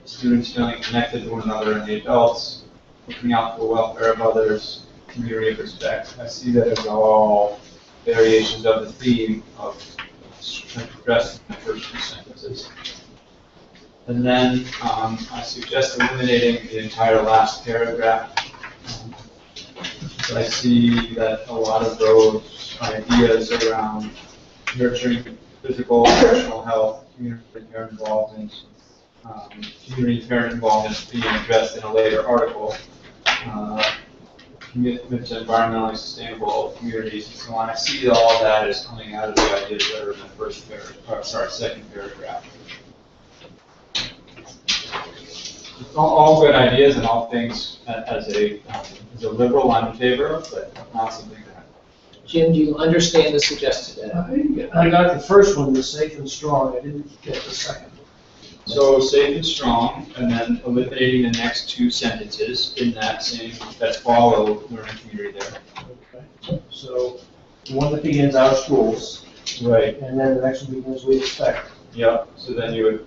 students feeling connected to one another and the adults, looking out for the welfare of others, community of respect. I see that as all variations of the theme of addressed in the first two sentences. And then I suggest eliminating the entire last paragraph. I see that a lot of those ideas around nurturing physical and emotional health, community parent involvement, community parent involvement being addressed in a later article, commitment to environmentally sustainable communities and so on. I see all that as coming out of the ideas that are in the first paragraph, second paragraph. It's all good ideas and all things as a liberal I'm in favor of, but not something that. Jim, do you understand the suggested edit? I got the first one, the safe and strong. I didn't get the second. So safe and strong, and then eliminating the next two sentences in that follow learning community there. Okay. So the one that begins our schools, Right. and then the next one begins we expect. Yep. So then you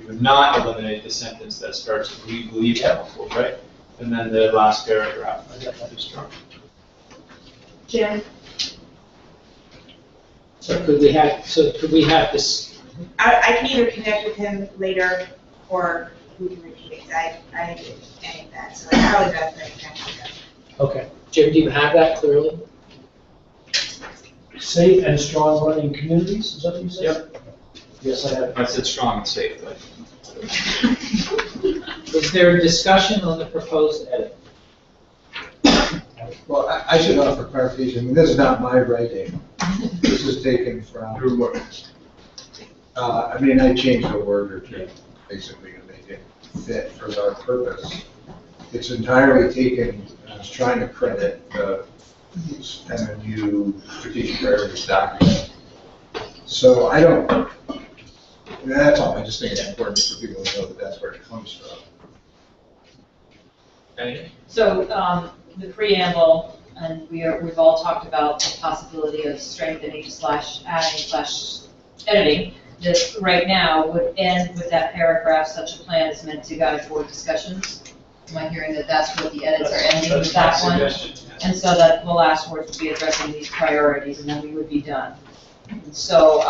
would not eliminate the sentence that starts with we believe that schools, right? And then the last paragraph. I got that strong. Jen? So could we have this? I can either connect with him later, or we can repeat it, 'cause I didn't get any of that, so it's probably best that I connect with him. Okay. Jim, do you have that clearly? Safe and strong learning communities, is that what you said? Yep. Yes, I have. I said strong and safe, but. Is there a discussion on the proposed edit? Well, I should offer clarification. I mean, this is not my writing. This is taken from. Your work. I mean, I changed a word or two, basically, to make it fit for our purpose. It's entirely taken, I was trying to credit the MMU strategic priorities document. So I don't, that's all. I just think it's important for people to know that that's where it comes from. Okay. So, the preamble, and we've all talked about the possibility of strengthening / adding / editing. This right now would end with that paragraph, such a plan is meant to guide board discussions. Am I hearing that that's what the edits are ending with that one? And so that the last words would be addressing these priorities, and then we would be done. And so,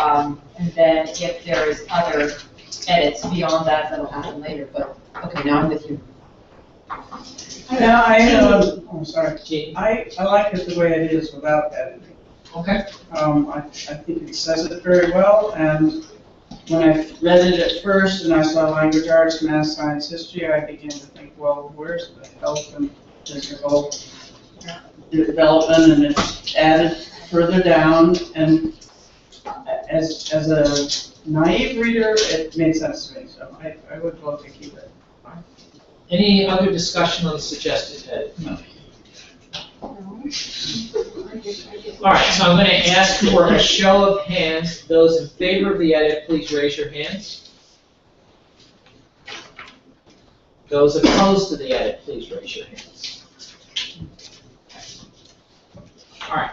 and then if there is other edits beyond that, that'll happen later, but, okay, now I'm with you. Yeah, I'm sorry. I like it the way it is without editing. Okay. I think it says it very well, and when I read it at first and I saw language arts, math, science, history, I began to think, well, where's the health and physical development, and it's added further down, and as a naive reader, it made sense to me, so I would vote to keep it. Any other discussion on the suggested edit? No. All right, so I'm going to ask for a show of hands. Those in favor of the edit, please raise your hands. Those opposed to the edit, please raise your hands. All right.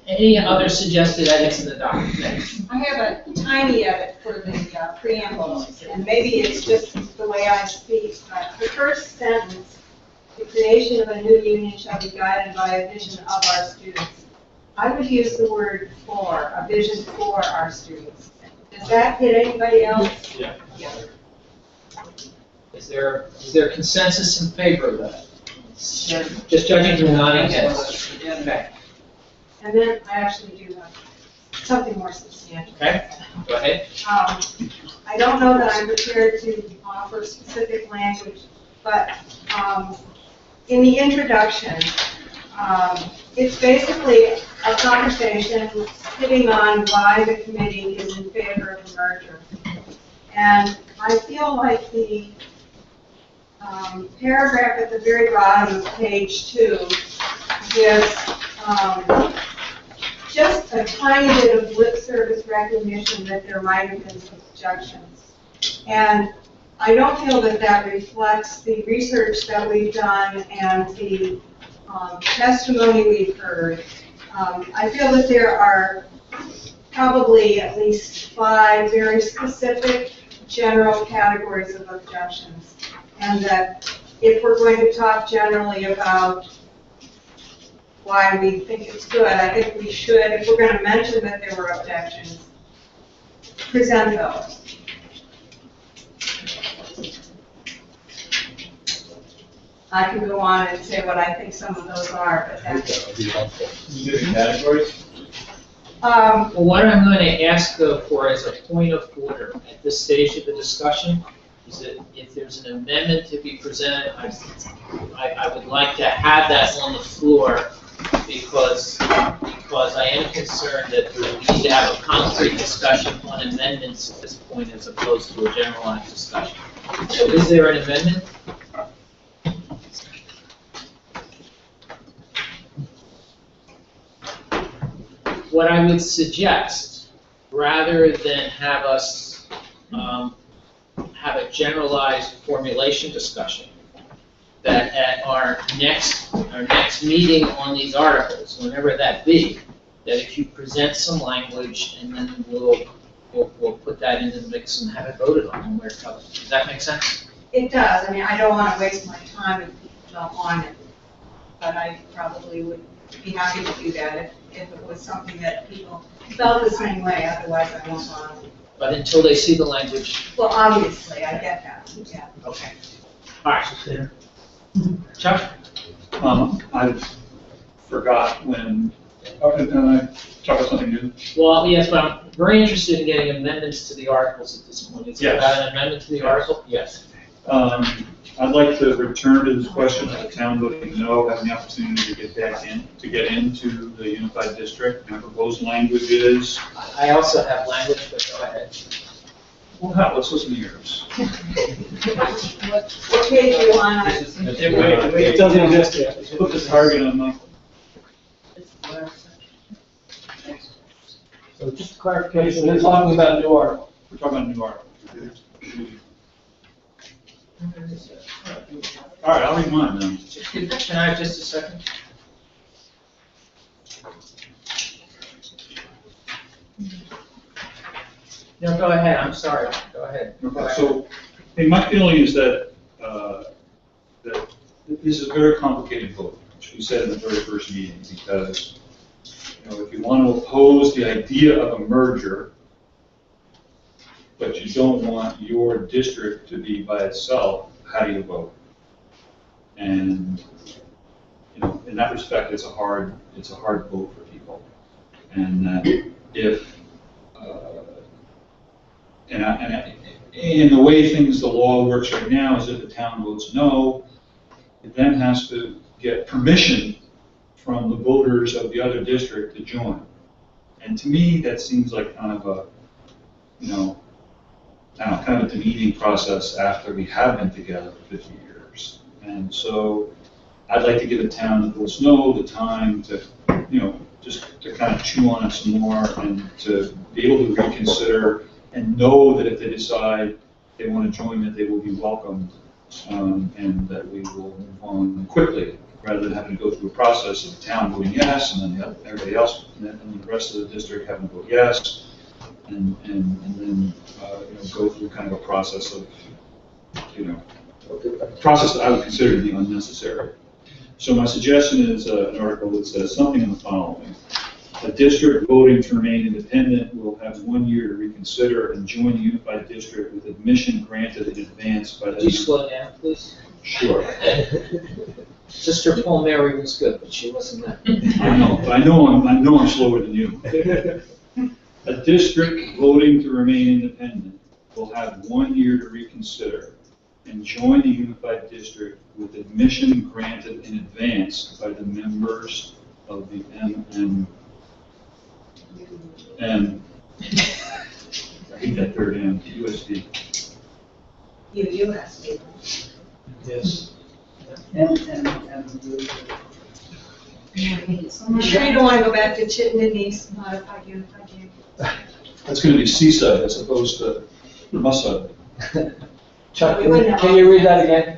Any other suggested edits in the document? I have a tiny edit for the preamble, and maybe it's just the way I speak, but the first sentence, the creation of a new union shall be guided by a vision of our students. I would use the word for, a vision for our students. Does that hit anybody else? Yeah. Is there consensus in favor of that? Just judging from nodding heads. Okay. And then I actually do have something more substantial. Okay, go ahead. I don't know that I'm prepared to offer specific language, but in the introduction, it's basically a conversation hitting on why the committee is in favor of a merger. And I feel like the paragraph at the very bottom of page 2 gives just a tiny bit of lip service recognition that there might have been some objections. And I don't feel that that reflects the research that we've done and the testimony we've heard. I feel that there are probably at least 5 very specific general categories of objections. And that if we're going to talk generally about why we think it's good, I think we should, if we're going to mention that there were objections, present those. I can go on and say what I think some of those are, but that's... Categories? Well, what I'm going to ask though for as a point of order at this stage of the discussion is that if there's an amendment to be presented, I would like to have that on the floor because I am concerned that we need to have a concrete discussion on amendments at this point as opposed to a generalized discussion. So is there an amendment? What I would suggest, rather than have us have a generalized formulation discussion, that at our next meeting on these articles, whenever that be, that if you present some language and then we'll put that into the mix and have it voted on when we're covered. Does that make sense? It does. I mean, I don't want to waste my time if people don't want it, but I probably would be happy to do that if it was something that people felt the same way. Otherwise, I won't want it. But until they see the language. Well, obviously, I get that. Yeah. Okay. All right. Chuck? I forgot when, can I talk about something new? Well, yes, but I'm very interested in getting amendments to the articles at this point. Is there Yes. an amendment to the article? Yes. I'd like to return to this question of the town voting no, having the opportunity to get into the unified district. My proposed language is, I also have language, but go ahead. well, let's listen to yours. What page do you want? It doesn't exist yet. Put the target on the. So just clarification, we're talking about a new article. We're talking about a new article. All right, I'll read mine then. Can I have just a second? No, go ahead, I'm sorry, go ahead. Okay, so, my feeling is that, that this is a very complicated vote, which we said in the very first meeting, because, if you want to oppose the idea of a merger, but you don't want your district to be by itself, how do you vote? And, you know, in that respect, it's a hard vote for people. And that if, and the way the law works right now is if the town votes no, it then has to get permission from the voters of the other district to join. And to me, that seems like kind of a, you know, kind of a demeaning process after we have been together for 50 years. And so I'd like to give a town that votes no the time to, you know, just to kind of chew on it some more and to be able to reconsider and know that if they decide they want to join, that they will be welcomed, and that we will move on quickly, rather than having to go through a process of the town voting yes, and then everybody else, and then the rest of the district having to vote yes, and then you know, go through kind of a process of, you know, a process that I would consider to be unnecessary. So my suggestion is an article that says something in the following. A district voting to remain independent will have 1 year to reconsider and join the unified district with admission granted in advance by the... Could you slow down, please? Sure. Sister Paul Mary was good, but she wasn't that. I know, but I know I'm slower than you. A district voting to remain independent will have 1 year to reconsider and join the unified district with admission granted in advance by the members of the I hate that third M, USD. USD. Yes. I'm sure you don't want to go back to Chittenden modified unified union. That's going to be Seaside as opposed to Musside. Chuck, can you read that again?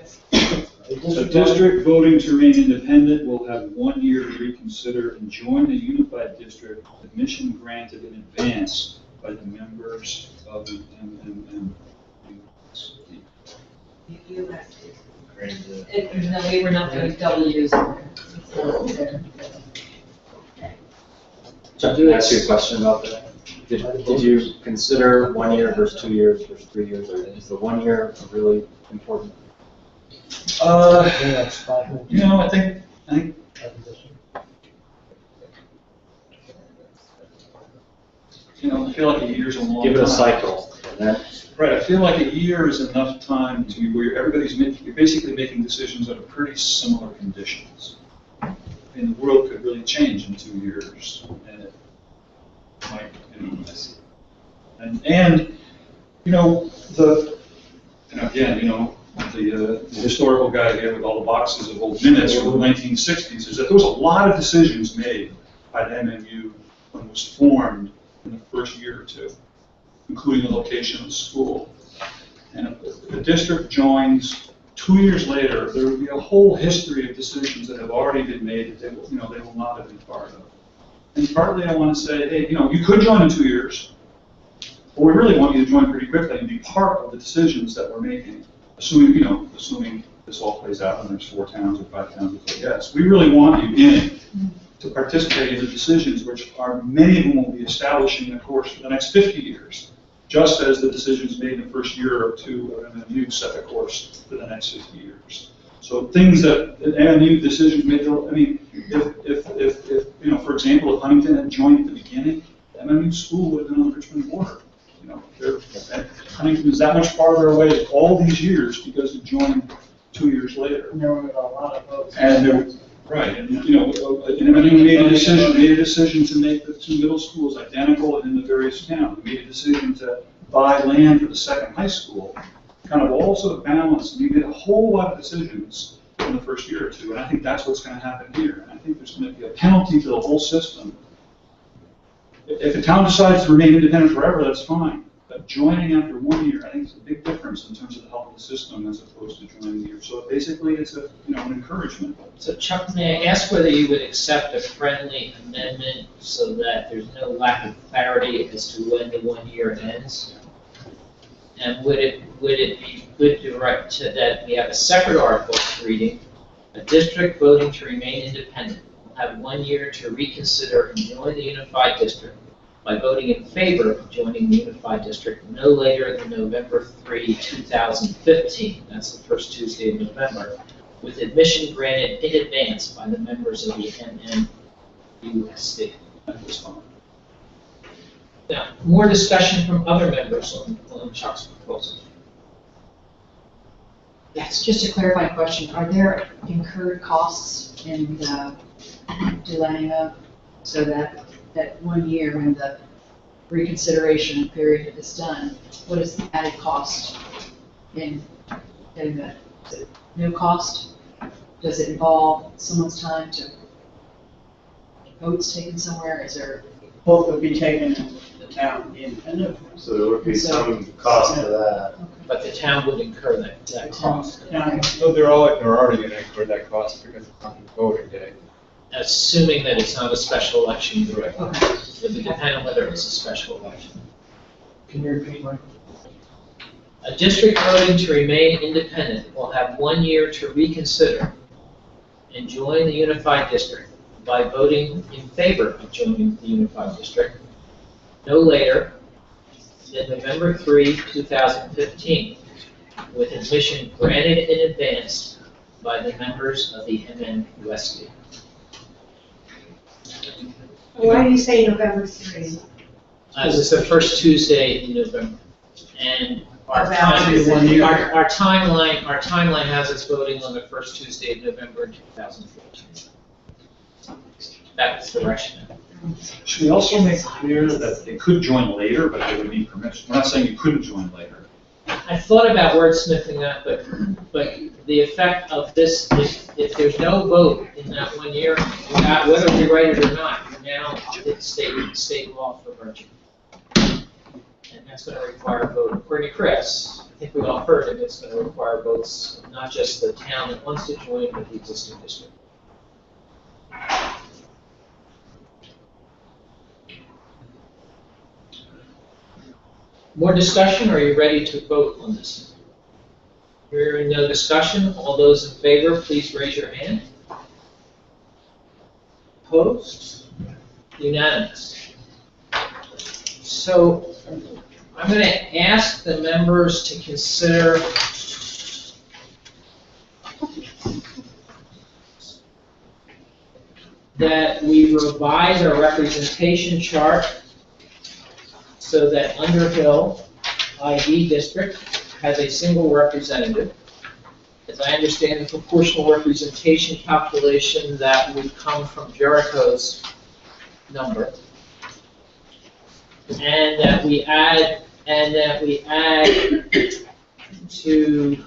A district voting to remain independent will have 1 year to reconsider and join the unified district with admission granted in advance by the members of the MMM. No, we were not doing W's. Chuck, can I ask you a question about that? Did you consider 1 year versus 2 years versus 3 years, or is the 1 year really important? You know, I think, you know, I feel like a year's a long time. Give it a cycle, and then. Right, I feel like a year is enough time to where you're basically making decisions under pretty similar conditions. And the world could really change in 2 years, and it might, you know, and you know, and again, you know, the historical guy here with all the boxes of old minutes from the 1960s is that there was a lot of decisions made by the MMU when it was formed in the first year or two, including the location of the school. And if the district joins 2 years later, there will be a whole history of decisions that have already been made that they will, you know, they will not have been part of. And partly I want to say, hey, you know, you could join in 2 years, but we really want you to join pretty quickly and be part of the decisions that we're making. Assuming this all plays out and there's 4 towns or 5 towns that say yes. We really want you in to participate in the decisions, which are, many of them will be establishing the course for the next 50 years, just as the decisions made in the first year or two of MMU set the course for the next 50 years. So things that MMU decisions made, I mean, if you know, for example, if Huntington had joined at the beginning, the MMU school would have been on the Richmond border. You know, Huntington is that much farther away all these years because it joined 2 years later. And there were a lot of votes. And there, right, and you know, MMU made a decision to make the 2 middle schools identical in the various towns. We made a decision to buy land for the second high school, kind of all sort of balanced. We made a whole lot of decisions in the first year or two, and I think that's what's going to happen here. And I think there's going to be a penalty to the whole system. If the town decides to remain independent forever, that's fine. But joining after 1 year, I think it's a big difference in terms of the health of the system as opposed to joining a year. So basically, it's a, you know, an encouragement. So Chuck, may I ask whether you would accept a friendly amendment so that there's no lack of clarity as to when the 1 year ends? And would it be good to write to that we have a separate article reading, a district voting to remain independent will have 1 year to reconsider and join the unified district by voting in favor of joining the unified district no later than November 3, 2015. That's the first Tuesday of November. with admission granted in advance by the members of the MNUSD. Now, more discussion from other members on Chuck's proposal. Yes, just a clarifying question, are there incurred costs in the delaying of, so that 1 year when the reconsideration period is done, what is the added cost in getting that? Is it no cost? Does it involve someone's time to votes taken somewhere? Is there? Both would be taken into the town independent. So there would be some cost to that. But the town would incur that cost, So they're already gonna incur that cost because it's on voting day. assuming that it's not a special election year. Right. It would depend on whether it's a special election. Can you repeat, Mike? A district voting to remain independent will have 1 year to reconsider and join the unified district by voting in favor of joining the unified district no later than November 3, 2015, with admission granted in advance by the members of the MNUSD. Why do you say November 3? This is the first Tuesday in November. And our timeline has us voting on the first Tuesday of November in 2014. That's the rationale. Should we also make clear that they could join later, but they would need permission? We're not saying you couldn't join later. I thought about wordsmithing that, but the effect of this, if there's no vote in that 1 year, whether we write it or not, you're now in state law for virtue. And that's going to require a vote. According to Chris, I think we all heard it, it's going to require votes, not just the town that wants to join, but the existing district. More discussion, or are you ready to vote on this? Hearing no discussion, all those in favor, please raise your hand. Opposed? Unanimous. So I'm going to ask the members to consider that we revise our representation chart so that Underhill ID district has a single representative. As I understand the proportional representation calculation, that would come from Jericho's number. And that we add to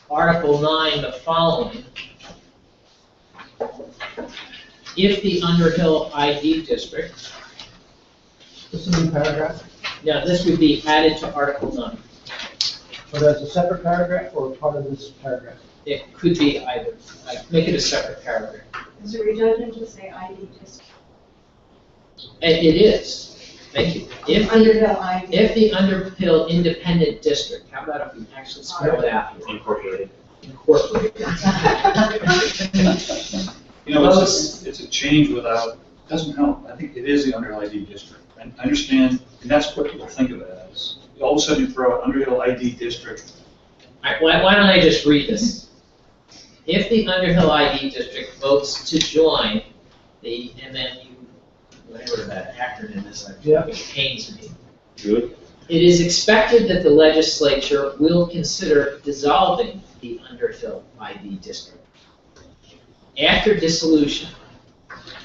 Article 9 the following. If the Underhill ID district, This is a new paragraph, now this would be added to Article 9. but as a separate paragraph or part of this paragraph? It could be either. Make it a separate paragraph. Is it redundant to say ID district? It is. Thank you. Underhill ID. If the Underhill Independent District, how about if we actually spell it out? Incorporated. Incorporated. You know, it's a change without, doesn't help. I think it is the Underhill ID district. And I understand, and that's what people think of it as. All of a sudden you throw out Underhill ID district. All right, why don't I just read this? If the Underhill ID District votes to join the MNU, whatever that acronym is, it pains me. Good. It is expected that the legislature will consider dissolving the Underhill ID District. After dissolution,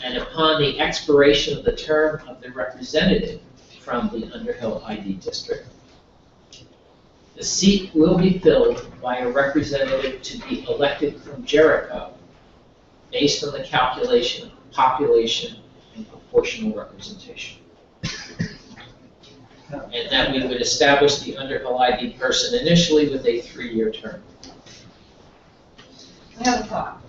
and upon the expiration of the term of the representative from the Underhill ID District, the seat will be filled by a representative to be elected from Jericho based on the calculation of population and proportional representation. And that we would establish the Underhill ID person initially with a 3-year term. I have a thought.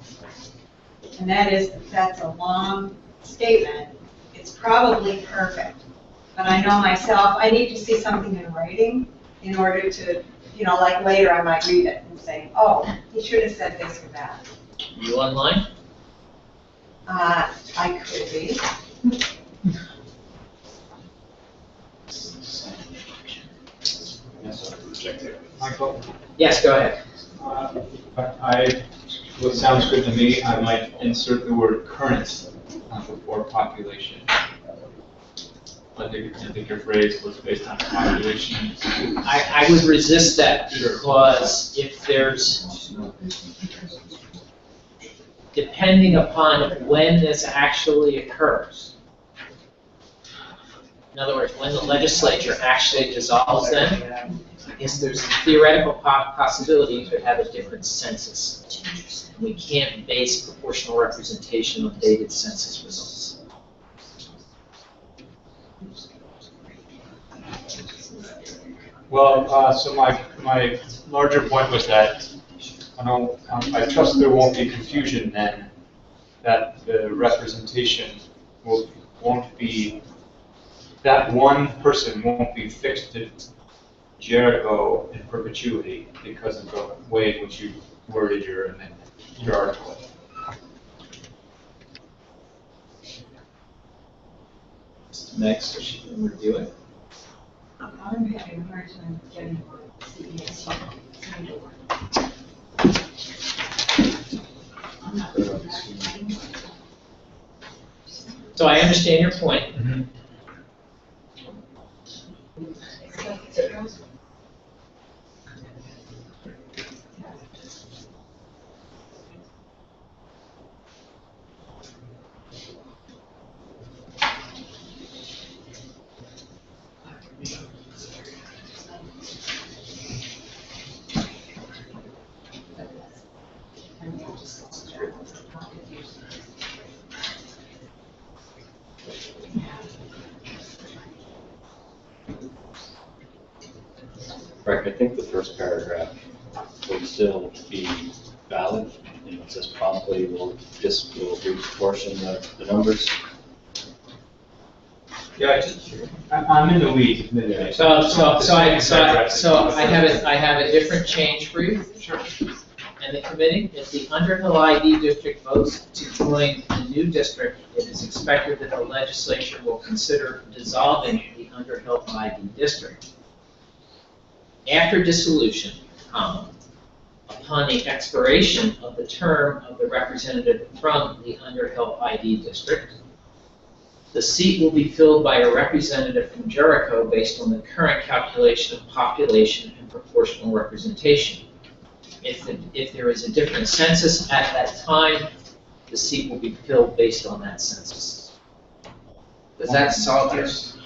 And that is, that's a long statement. It's probably perfect. But I know myself, I need to see something in writing in order to, like later I might read it and say, oh, he should have said this or that. You online? I could be. interject here. Michael? Yes, go ahead. What sounds good to me, I might insert the word current before population. I think your phrase was based on population. I would resist that because if there's, depending upon when this actually occurs. In other words, when the legislature actually dissolves them, I guess there's a theoretical possibility you could have a different census. We can't base proportional representation on dated census results. Well, so my larger point was that I trust there won't be confusion then, that the representation won't be, that one person won't be fixed to Jericho in perpetuity because of the way in which you worded your amendment, your article. Next, we should review it. I'm having a hard time getting CES to work. So I understand your point. Right, I think the first paragraph would still be valid. You know, it says promptly will reproportion the numbers. Yeah, I'm in the weeds, admittedly. So I have a different change for you. Sure. And the committee, if the Underhill ID district votes to join the new district, it is expected that the legislature will consider dissolving the Underhill ID district. After dissolution, upon the expiration of the term of the representative from the Underhill ID district, the seat will be filled by a representative from Jericho based on the current calculation of population and proportional representation. If there is a different census at that time, the seat will be filled based on that census. Does that solve yours?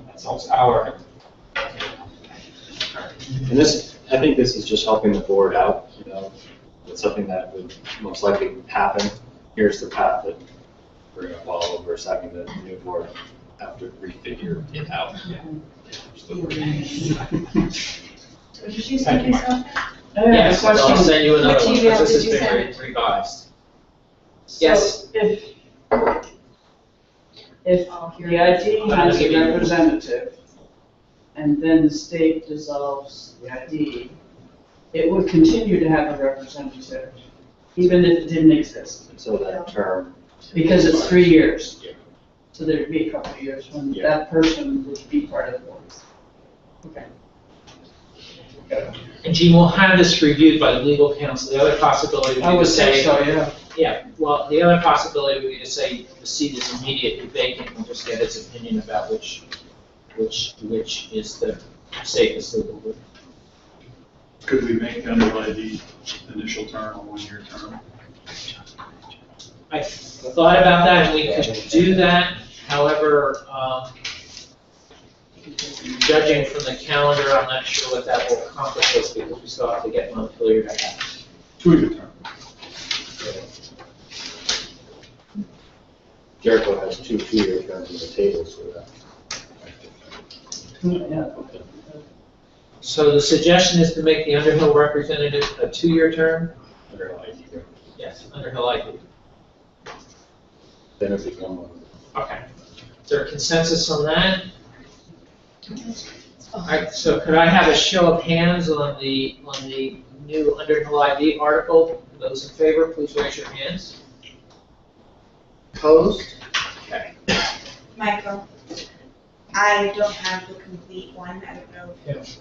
That solves our. And this, I think this is just helping the board out, you know, it's something that would most likely happen. Here's the path that we're gonna follow versus having the new board have to refigure it out. Did you say something? Yes, I'll send you another What one, email because this did has you been send? revised. Yes. So if the ID has a representative, and then the state dissolves the ID, it would continue to have a representative, even if it didn't exist, And so that term. because it's 3 years. Yeah. So there'd be a couple of years when Yeah. that person would be part of the board. Okay. And Gene, we'll have this reviewed by the legal counsel. The other possibility I would be would to say say, so, yeah. yeah, well, the other possibility would be to say the seat is immediately vacant and just get his opinion about which is the safest legal route. Could we make Underhill ID initial term a 1-year term? I thought about that, and we could do that. However, judging from the calendar, I'm not sure what that will accomplish us, because we still have to get Montpelier to have. 2-year term. Jericho has two-year terms in the tables for that. Yeah. So the suggestion is to make the Underhill representative a 2-year term? Underhill ID. Yes, Underhill ID. Then it becomes one. Okay. Is there a consensus on that? All right, so could I have a show of hands on the new Underhill ID article? Those in favor, please raise your hands. Opposed? Okay. Michael, I don't have the complete one, I don't know if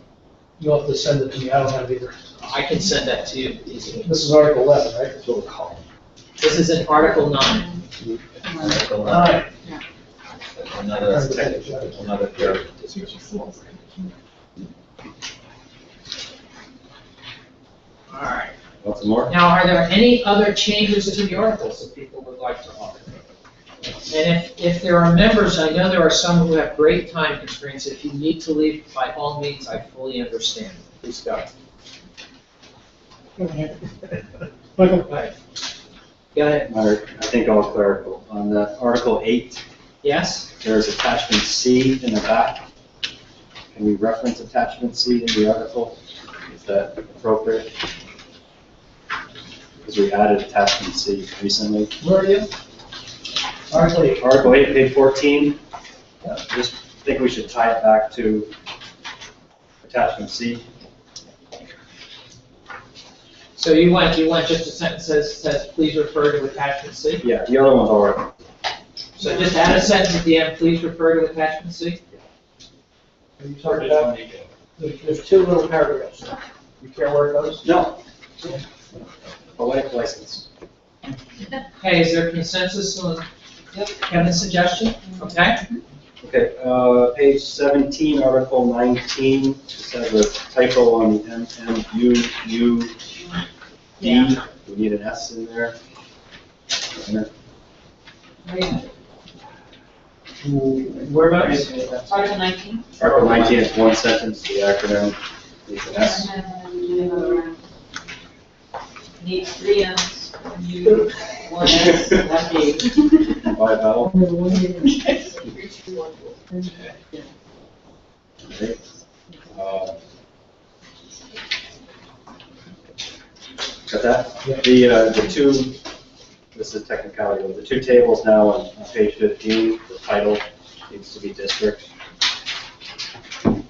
You'll have to send it to me, I don't have it either. I can send that to you easily. This is Article 11, right? That's what we're calling. This is in Article 9. All right. Another pair. All right. Want some more? Now, are there any other changes to the articles that people would like to offer? And if there are members, I know there are some who have great time constraints. If you need to leave, by all means, I fully understand. Please go. Michael? Right. Go ahead. I think all clerical. On the Article 8, Yes? there's attachment C in the back. Can we reference attachment C in the article? Is that appropriate? Because we added attachment C recently. Where are you? Article 8. Article 8, page 14. Just think we should tie it back to attachment C. So you want just a sentence that says, please refer to attachment C? Yeah, the other one's already. So just add a sentence at the end, please refer to attachment C? Are you talking about? There's two little paragraphs. You care where it goes? No. Poetic license. Okay, is there consensus on Kevin's suggestion? Okay? Okay, page 17, Article 19, just has a typo on the MMUUD. We need an S in there. Whereabouts? Article 19? Article 19 is one sentence, the acronym needs an S. Needs 3 M's, U, 1 S, 1 D. By vowel. Okay. Got that? The two, this is technicality, but the two tables now on page 15, the title needs to be district. So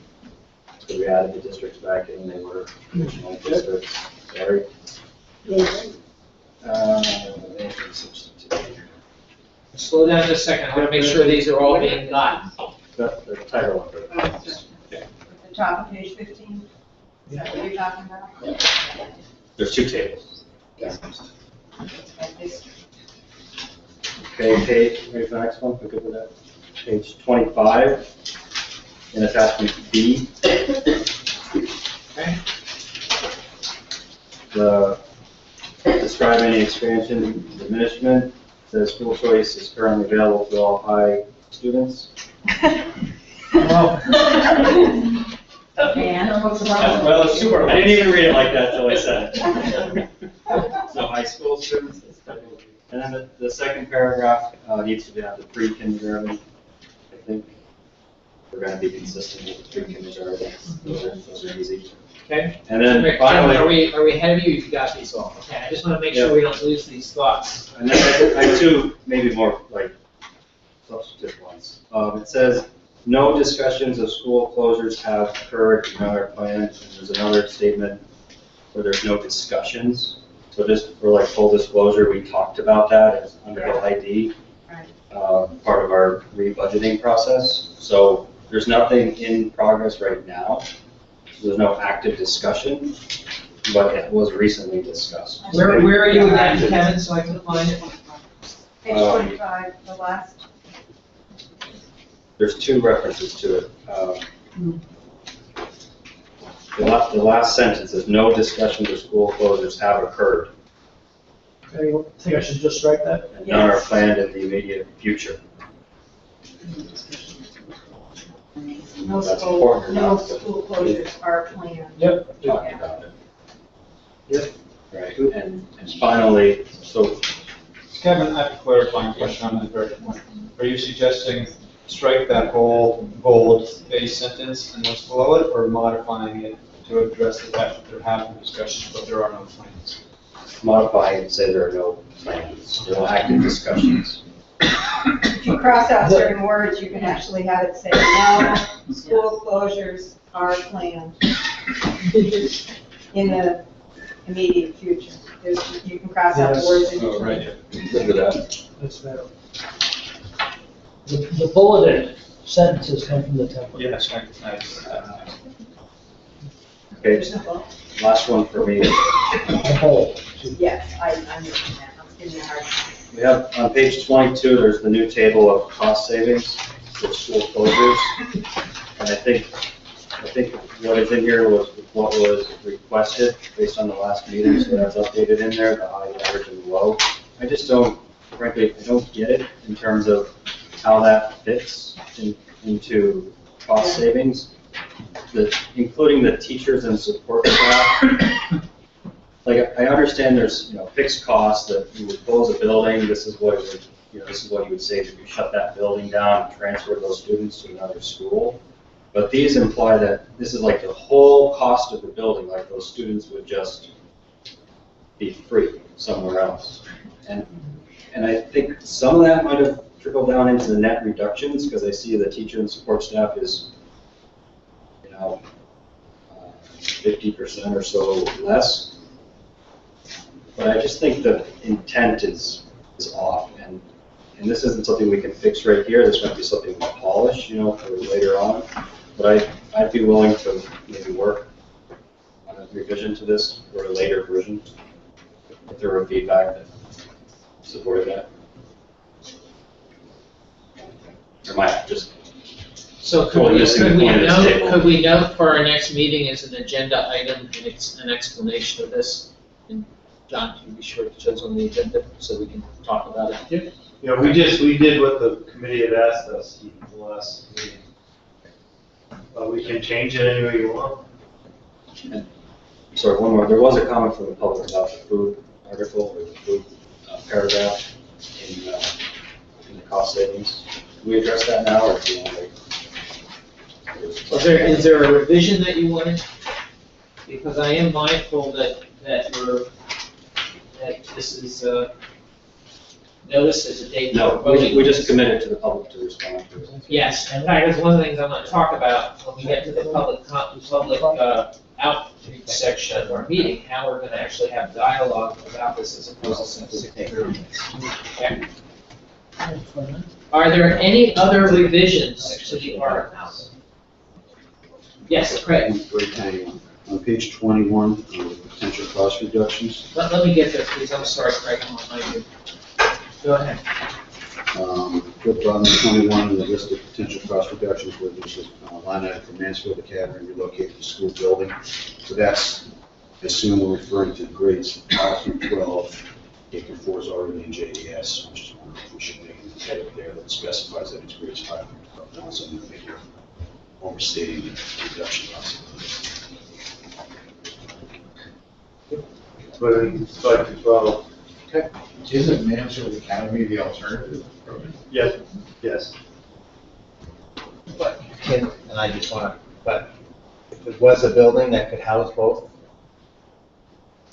we added the districts back in, they were original districts, sorry. Slow down just a second, I want to make sure these are all being gotten. The title of it. At the top of page 15? Is that what you're talking about? There's two tables. Okay, page, ready for the next one? We're good with that? Page 25, in attachment B. Okay. The, describe any expansion diminishment, says school choice is currently available to all high students. And what's the problem? Well, it's super, I didn't even read it like that till I said it. So high school students, and then the second paragraph needs to have the pre-kindergarten, I think. We're gonna be consistent with the pre-kindergarten, those are easy. Okay. And then Rick, finally. Are we ahead of you? You've got these all. Okay, I just want to make sure we don't lose these thoughts. And then I have two, maybe more like substantive ones. It says, no discussions of school closures have occurred in our plan. And there's another statement where there's no discussions. So just for like full disclosure, we talked about that as under LID, part of our re-budgeting process. So there's nothing in progress right now. There's no active discussion, but it was recently discussed. Where are you again, Kevin, so I can find it? Page 25, the last. There's two references to it. The last sentence is, no discussions of school closures have occurred, Okay, I think I should just strike that? and none are planned in the immediate future. No That's school, important or no not? school closures are planned. Yep. Talked about it. Yep. Right, and finally, so Kevin, I have a clarifying question on the very point. Are you suggesting strike that whole bold base sentence and what's below it, or modifying it to address the fact that there have been discussions, but there are no plans? modify and say there are no plans, there are active discussions. If you cross out certain words, you can actually have it say, no, school closures are planned in the immediate future. You can cross out the words in Oh, between. right. Good with that. That's better. The bulleted sentences come from the template. Yes, Okay, last one for me. Yes, I'm looking at, I'm getting a hard time. We have, on page 22, there's the new table of cost savings for school closures. And I think what is in here was what was requested based on the last meeting, so that's updated in there, the high, average, and low. I just don't, frankly, I don't get it in terms of how that fits into cost savings. Including the teachers and support staff. Like, I understand there's, fixed costs that you would close a building, this is what it would, this is what you would say if you shut that building down and transfer those students to another school. But these imply that this is like the whole cost of the building, like those students would just be free somewhere else. And I think some of that might have trickled down into the net reductions, because I see the teacher and support staff is 50% or so less. But I just think the intent is off, and this isn't something we can fix right here. This might be something we polish, for later on. But I'd be willing to maybe work on a revision to this or a later version if there were feedback that supported that. Or might just. So could we note for our next meeting as an agenda item, and it's an explanation of this? And John, can you be sure it shows on the agenda so we can talk about it? Yeah, we did what the committee had asked us in the last meeting. We can change it any way you want. And, sorry, one more. There was a comment from the public about the food article or the food paragraph in the cost savings. Can we address that now, or do you want to wait? Is there a revision that you wanted? Because I am mindful that this is, notice as a date. No, we just committed to the public to respond to it. Yes, in fact, that's one of the things I'm going to talk about when we get to the public outreach section of our meeting, how we're going to actually have dialogue about this as opposed to simply okay. Are there any other revisions to the articles? Yes, Craig. On page 21, potential cost reductions. Let me get there, please. I'm sorry, Craig. I'm behind you. Go ahead. Good bottom 21, the list of potential cost reductions where there's a line item for Mansfield Academy relocate the school building. So that's, I assume we're referring to grades 5 through 12. K through 4 is already in JES, which is one we should make a note there that specifies that it's grades 5 through 12. Not something that you're overstating the reduction possibility. But it's 5 to 12. Okay. Isn't Mansfield Academy the alternative program? Yes. Yes. But and I just but if it was a building that could house both,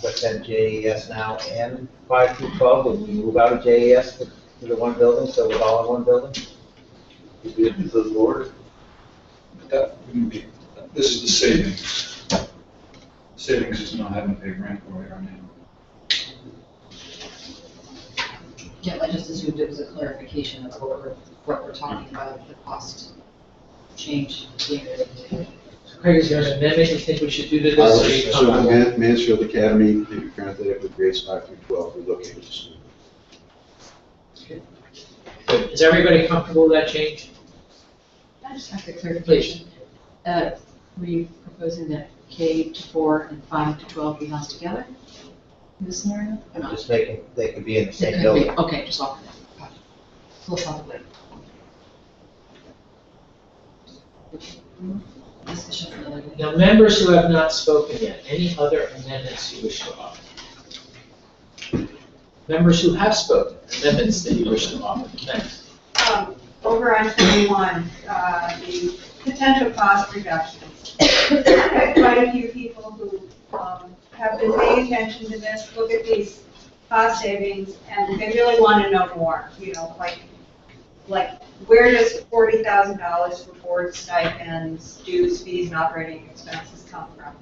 what's that JES now and 5 through 12, would we move out of JES to the one building, so it's all in one building? Would be into the board. That wouldn't be, this is the savings. Savings is not having to pay rent where we are now. Yeah, I just assumed it was a clarification of what we're talking about, the cost change. Craig, is there an amendment you think we should do to this? So Mansfield Academy, they be granted with grades 5 through 12 relocated to school. Is everybody comfortable with that change? I just have a clarification. Were you proposing that K to 4 and 5 to 12 be housed together in this scenario? Or I'm not? just making, they could be in the They same could be- building. Okay, just offer that. Philosophically. Discussion for another day. Now, members who have not spoken yet, any other amendments you wish to offer? Members who have spoken, amendments that you wish to offer. Thanks. Over on 21, the potential cost reductions. I've had quite a few people who have been paying attention to this, look at these cost savings, and they really want to know more, like where does $40,000 for board stipends, dues, fees, and operating expenses come from?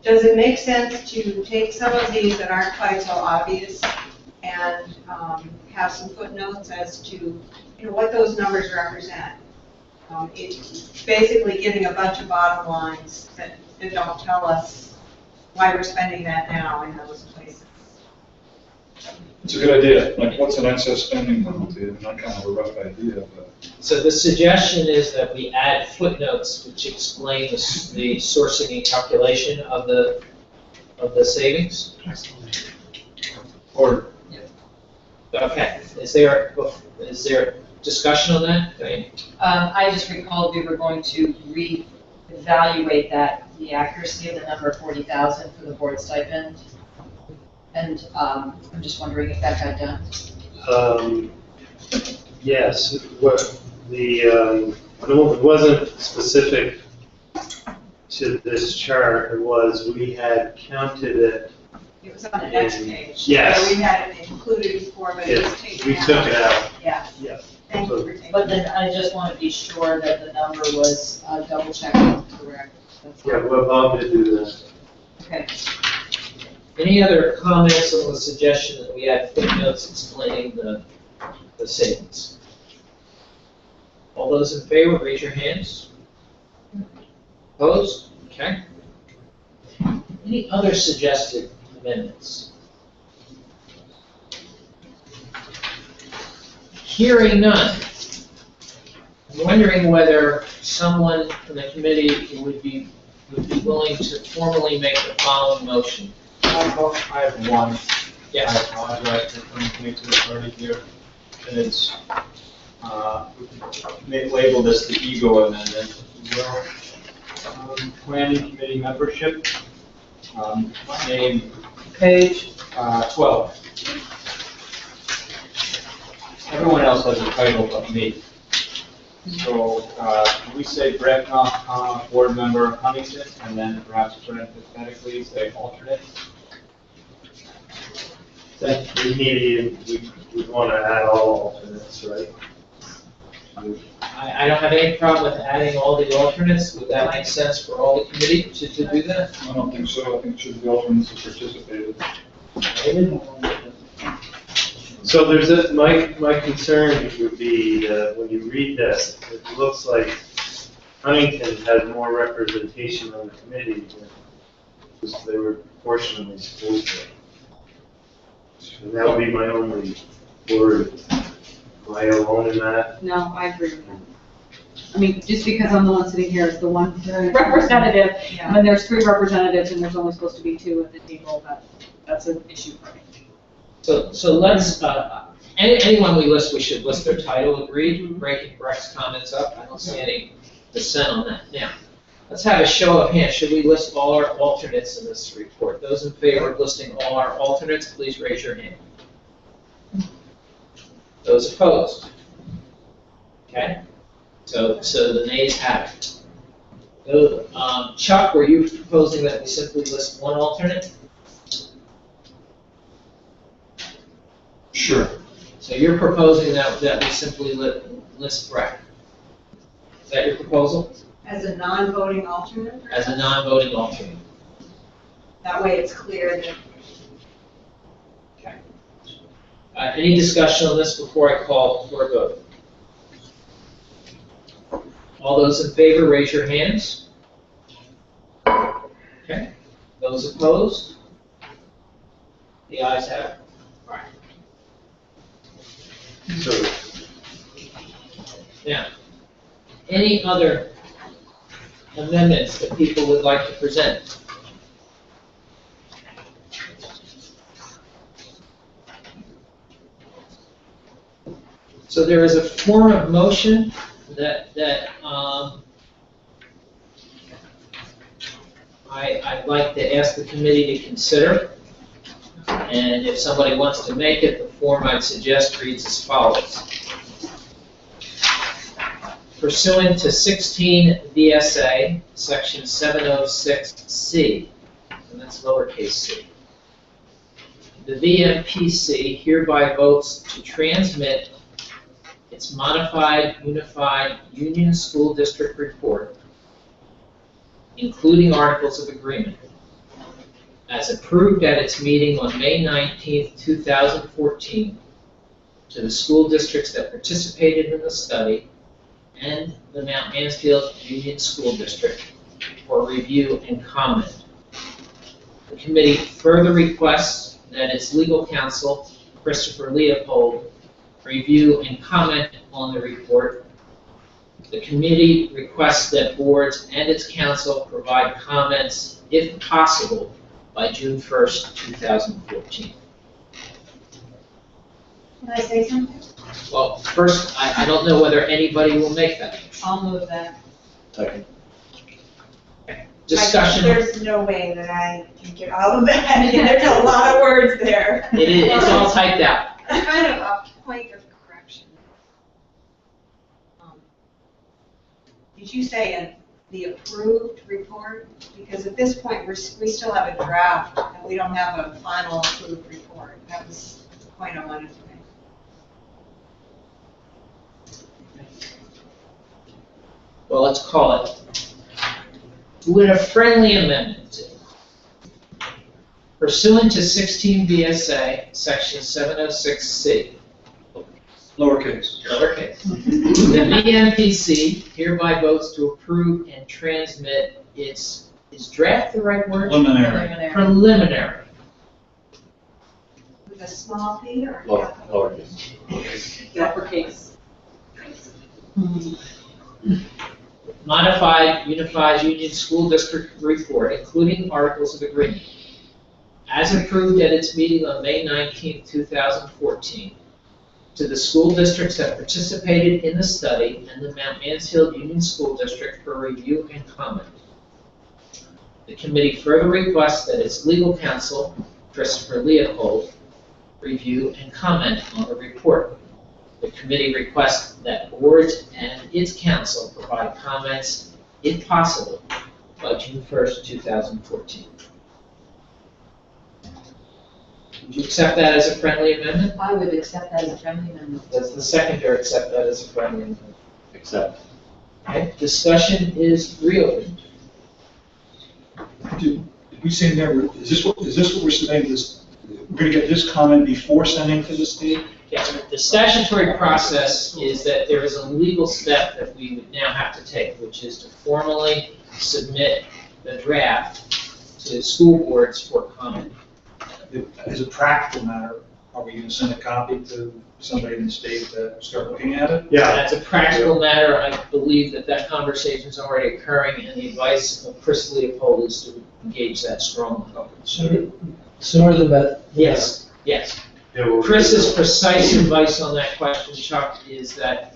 Does it make sense to take some of these that aren't quite so obvious and have some footnotes as to what those numbers represent? It's basically giving a bunch of bottom lines that don't tell us why we're spending that now in those places. It's a good idea, like, what's an excess spending penalty, and I kind of have a rough idea, but. So the suggestion is that we add footnotes which explain the sourcing and calculation of the savings. Or. Okay, is there discussion on that? I just recalled we were going to reevaluate the accuracy of the number 40,000 for the board stipend. And I'm just wondering if that got done. Yes, what it wasn't specific to this chart, it was, we had counted it. It was on the next page. Yes. So we had it included before, but it was Yes, taken we out. took it out. Yeah. Yeah. Thank you for taking it. But then I just want to be sure that the number was double checked and correct. That's all. Yeah, well, Bob did do that. Okay. Any other comments on the suggestion that we add footnotes explaining the savings? All those in favor, raise your hands. Opposed? Okay. Any other suggested amendments? Hearing none. I'm wondering whether someone from the committee would be willing to formally make the following motion. I have one. Yes. I apologize for coming to the party here. And it's, label this the ego amendment, if you will. Planning committee membership. Name, page 12. Everyone else has a title but me. So, we say Brett Knopf, board member Huntington, and then perhaps parenthetically say alternate. That we want to add all alternates, right? I don't have any problem with adding all the alternates. Would that make sense for all the committee to do that? I don't think so, I think it should be alternates who participated. So there's my concern would be that when you read this, it looks like Huntington has more representation on the committee because they were proportionally supposed to. And that would be my only worry. Am I alone in that? No, I agree with that. I mean, just because I'm the one sitting here as the one representative, when there's 3 representatives and there's only supposed to be 2 at the table, that's an issue for me. So let's, anyone we list, we should list their title, agreed, breaking Brecht's comments up. I don't see any dissent on that. Now, let's have a show of hands. Should we list all our alternates in this report? Those in favor of listing all our alternates, please raise your hand. Those opposed? Okay, so the nays have it. So, Chuck, were you proposing that we simply list one alternate? Sure. So you're proposing that we simply list Brecht? Is that your proposal? As a non-voting alternate? As a non-voting alternate? That way it's clear that. Okay. Any discussion on this before I call for a vote? All those in favor, raise your hands. Okay. Those opposed? The ayes have it. All right. So, Now, any other amendments that people would like to present? So there is a form of motion that I'd like to ask the committee to consider. And if somebody wants to make it, the form I'd suggest reads as follows. Pursuant to 16 VSA, section 706C, and that's lowercase c, the Vmpc hereby votes to transmit its modified unified union school district report, including articles of agreement, as approved at its meeting on May 19, 2014, to the school districts that participated in the study and the Mount Mansfield Union School District for review and comment. The committee further requests that its legal counsel, Christopher Leopold, review and comment on the report. The committee requests that boards and its council provide comments, if possible, by June 1st, 2014. Can I say something? Well, first, I don't know whether anybody will make that. I'll move that. Second. Discussion. There's no way that I can get all of that. There's a lot of words there. It is, it's all typed out. Kind of a point of correction. Did you say the approved report? Because at this point, we still have a draft, and we don't have a final approved report. That was the point I wanted to make. Well, let's call it. With a friendly amendment, pursuant to 16 VSA, section 706C, Lowercase. the Vmpc hereby votes to approve and transmit its, is draft the right word? Preliminary. Preliminary. With a small p or? Lowercase. Uppercase. Modified Unified Union School District report, including articles of agreement, as approved at its meeting on May 19, 2014, to the school districts that participated in the study and the Mount Mansfield Union School District for review and comment. The committee further requests that its legal counsel, Christopher Leopold, review and comment on the report. The committee requests that boards and its council provide comments, if possible, by June 1st, 2014. Would you accept that as a friendly amendment? I would accept that as a friendly amendment. Does the seconder accept that as a friendly amendment? Accept. Okay, discussion is reopened. Did we say there, is this what we're saying, this, we're gonna get this comment before sending to the state? Yes, the statutory process is that there is a legal step that we would now have to take, which is to formally submit the draft to school boards for comment. As a practical matter, are we gonna send a copy to somebody in the state to start looking at it? As a practical matter, I believe that conversation is already occurring, and the advice of Chris Leopold is to engage that strongly. Sooner the better. Yes, yes. Chris's precise advice on that question, Chuck, is that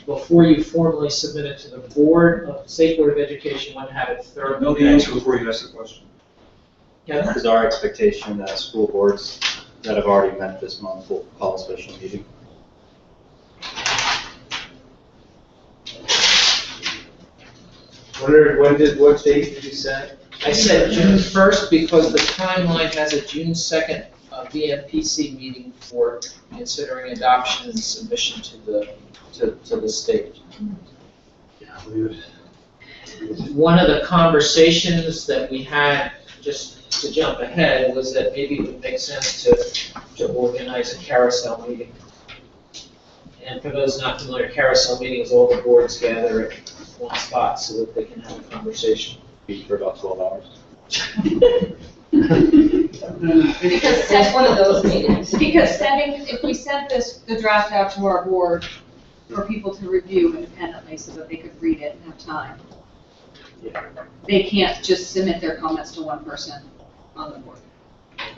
before you formally submit it to the board of State Board of Education, one have it thoroughly. Know the answer before you ask the question. Yeah. Is our expectation that school boards that have already met this month will call a special meeting? What date did you say? I said June 1st because the timeline has a June 2nd Vmpc meeting for considering adoption and submission to the state. Yeah, we would. One of the conversations that we had, just to jump ahead, was that maybe it would make sense to organize a carousel meeting. And for those not familiar, carousel meetings, all the boards gather at one spot so that they can have a conversation. Meet for about 12 hours. Because that's one of those meetings. Because if we sent the draft out to our board for people to review independently so that they could read it and have time, they can't just submit their comments to one person on the board.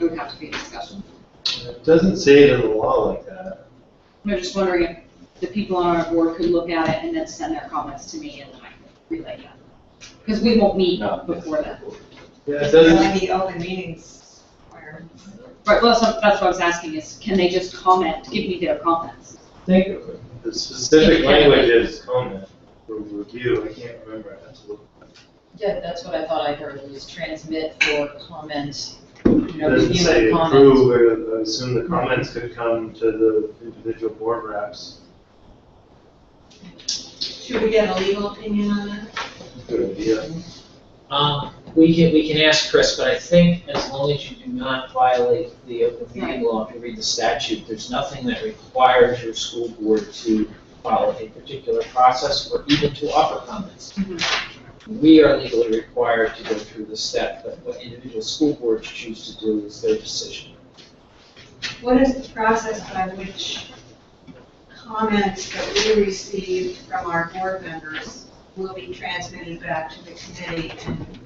It would have to be a discussion. It doesn't say it in the law like that. I'm just wondering if the people on our board could look at it and then send their comments to me and I could relay that. Because we won't meet before that. Yeah, It's only the open meetings where. Right, well, that's what I was asking is, can they just comment, give me their comments? I think the specific language is comment or review. I can't remember. I have to look. Yeah, that's what I thought I heard, was transmit for comment, It doesn't review say and comment. approve. I assume the comments could come to the individual board reps. Should we get a legal opinion on that? Good idea. We can ask Chris, but I think as long as you do not violate the open meeting law, if you read the statute, there's nothing that requires your school board to follow a particular process or even to offer comments. We are legally required to go through the step, but what individual school boards choose to do is their decision. What is the process by which comments that we receive from our board members will be transmitted back to the committee and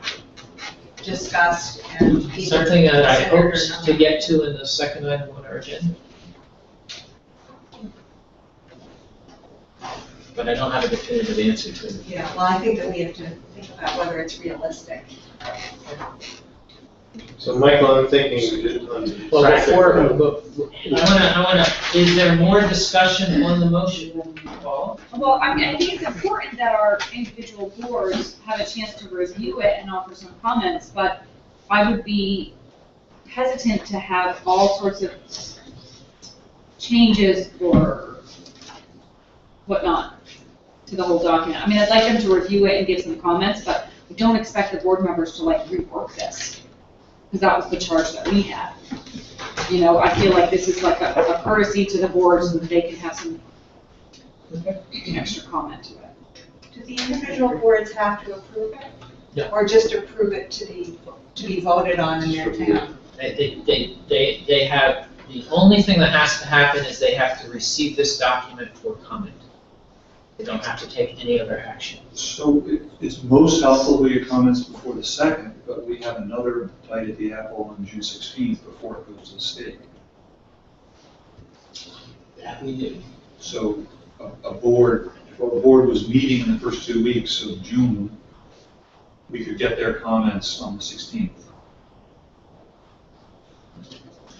discussed and either Something that I considered hope or not? to get to in the second item on our agenda. But I don't have a definitive answer to it. Yeah, well, I think that we have to think about whether it's realistic. So Michael, I'm thinking on Well, traffic. I wanna, is there more discussion on the motion, Paul? Well, I mean, I think it's important that our individual boards have a chance to review it and offer some comments, but I would be hesitant to have all sorts of changes or whatnot to the whole document. I mean, I'd like them to review it and give some comments, but we don't expect the board members to like rework this, because that was the charge that we had. You know, I feel like this is like a courtesy to the board so that they can have some extra comment to it. Do the individual boards have to approve it? No. Or just approve it to be voted on in their town? They have, the only thing that has to happen is they have to receive this document for comment. They don't have to take any other action. So it's most helpful to your comments before the second, but we have another bite at the apple on June 16th before it goes to the state. That we do. So if a board was meeting in the first 2 weeks of June, we could get their comments on the 16th.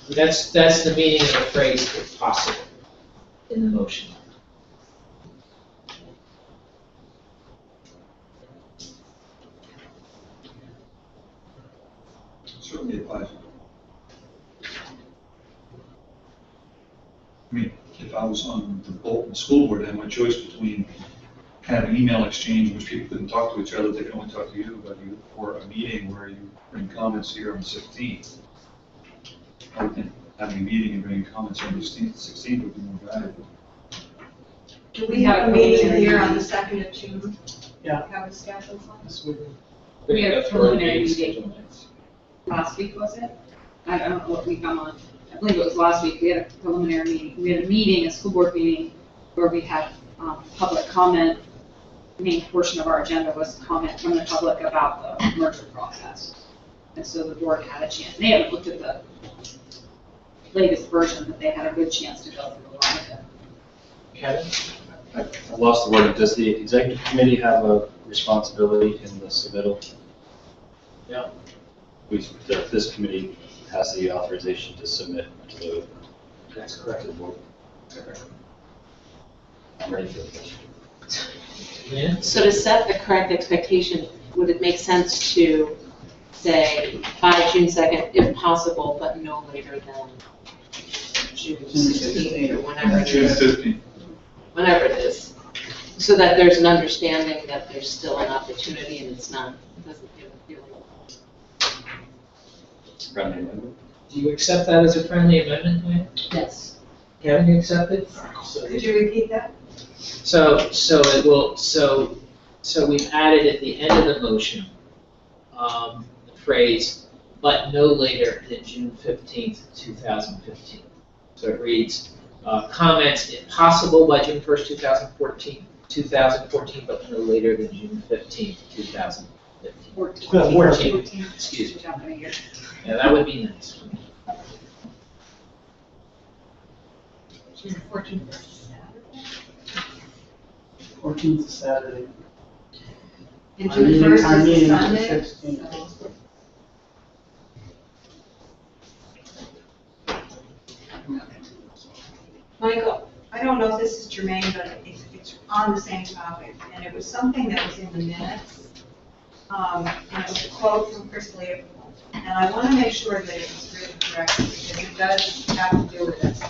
That's the meaning of the phrase, if possible, in the motion. Certainly applies. I mean, if I was on the Bolton School Board, I had my choice between kind of an email exchange in which people couldn't talk to each other, they could only talk to you, or a meeting where you bring comments here on the 16th. I would think having a meeting and bringing comments on the 16th would be more valuable. Do we have a meeting here on the 2nd of June? Yeah. Have a schedule for it? We had a preliminary meeting last week, was it? I don't know what week I'm on. I believe it was last week. We had a preliminary meeting. We had a meeting, a school board meeting, where we had public comment. The main portion of our agenda was comment from the public about the merger process. And so the board had a chance. They haven't looked at the latest version, but they had a good chance to go through a lot of it. Kevin? I lost the word. Does the executive committee have a responsibility in the submittal? Yeah. This committee has the authorization to submit to the. That's correct. To the board. I'm ready for the question. Yeah. So to set the correct expectation, would it make sense to say by June 2nd, if possible, but no later than June 16th or whenever it June is? 15th. Whenever it is, so that there's an understanding that there's still an opportunity and it's not, it doesn't feel Friendly amendment? Do you accept that as a friendly amendment, Wayne? Yes. Kevin, you accept it? Could you repeat that? So it will, so we've added at the end of the motion, the phrase, but no later than June 15th, 2015. So it reads, comments if possible by June 1st, 2014, but no later than June 15th, 2015. 14, excuse me. Yeah, that would be nice. June 14th is Saturday. 14th is Saturday. And Our June meeting- 1st our is meeting Sunday. is the 16th. So- Michael, I don't know if this is germane, but it's on the same topic, and it was something that was in the minutes. And it was a quote from Chris Leopold, and I want to make sure that it was written correctly, because it does have to do with this.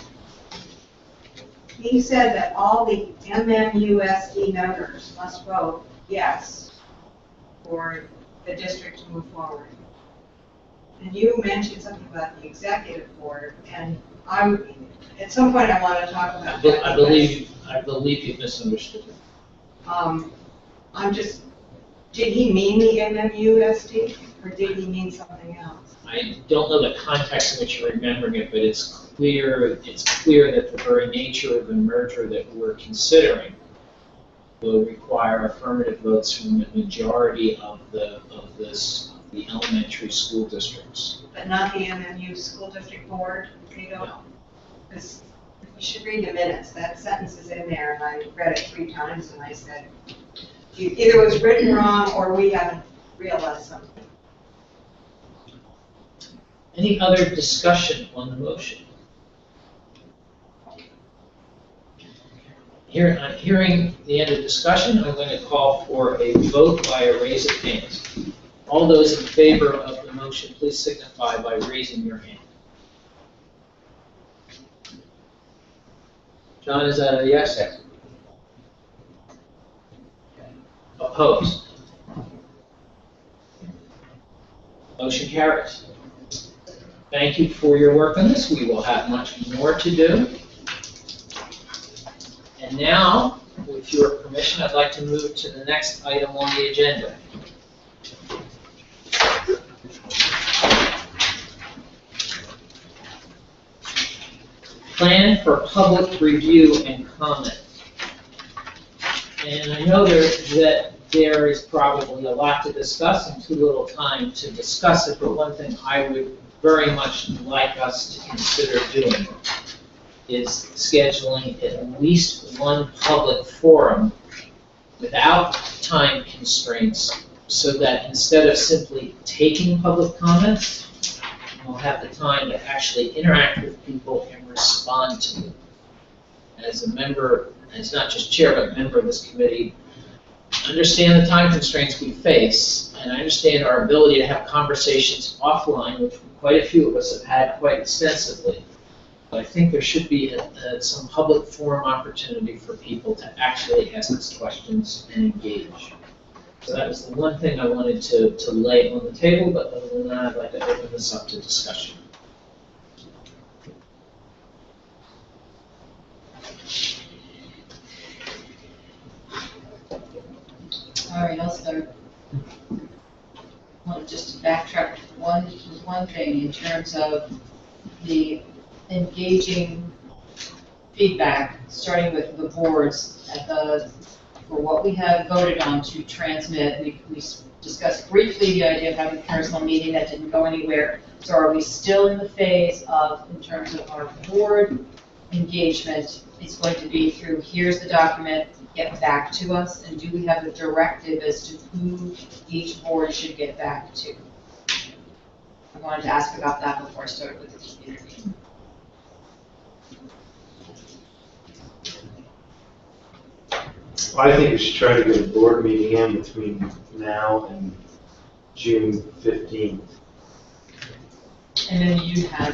He said that all the MMUSD members must vote yes for the district to move forward. and you mentioned something about the executive board, and at some point I want to talk about that. I believe you misunderstood. Did he mean the MMUSD, or did he mean something else? I don't know the context in which you're remembering it, but it's clear that the very nature of the merger that we're considering will require affirmative votes from the majority of the elementary school districts. But not the MMU school district board, you know? Because you should read the minutes, that sentence is in there, and I read it 3 times, and I said, either it was written wrong, or we haven't realized something. Any other discussion on the motion? Hearing the end of discussion, I'm going to call for a vote by a raise of hands. All those in favor of the motion, please signify by raising your hand. John, is that a yes? Yes. Opposed? Motion carries. Thank you for your work on this. We will have much more to do. And now, with your permission, I'd like to move to the next item on the agenda. Plan for public review and comment. And I know that there is probably a lot to discuss and too little time to discuss it, but one thing I would very much like us to consider doing is scheduling at least one public forum without time constraints, so that instead of simply taking public comments, we'll have the time to actually interact with people and respond to them. As a member, as not just chair, but member of this committee, understand the time constraints we face, and I understand our ability to have conversations offline, which quite a few of us have had quite extensively. But I think there should be some public forum opportunity for people to actually ask us questions and engage. So that was the one thing I wanted to lay on the table, but other than that, I'd like to open this up to discussion. All right, I'll start. I want to just backtrack one thing in terms of the engaging feedback, starting with the boards for what we have voted on to transmit. We discussed briefly the idea of having a personal meeting that didn't go anywhere. So are we still in the phase of, in terms of our board engagement, it's going to be through, here's the document, get back to us, and do we have a directive as to who each board should get back to? I wanted to ask about that before I started with the community. I think we should try to get a board meeting in between now and June 15th. And then you had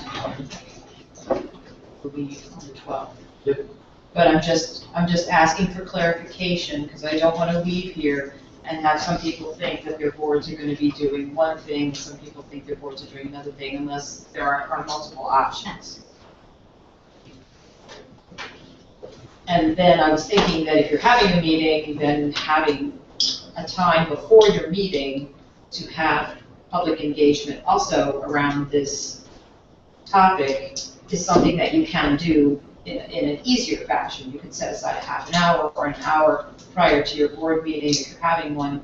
the week on the 12th. Yep. But I'm just asking for clarification, because I don't want to leave here and have some people think that their boards are going to be doing one thing, some people think their boards are doing another thing, unless there are multiple options. And then I was thinking that if you're having a meeting, then having a time before your meeting to have public engagement also around this topic is something that you can do in an easier fashion. You can set aside a half an hour or an hour prior to your board meeting if you're having one,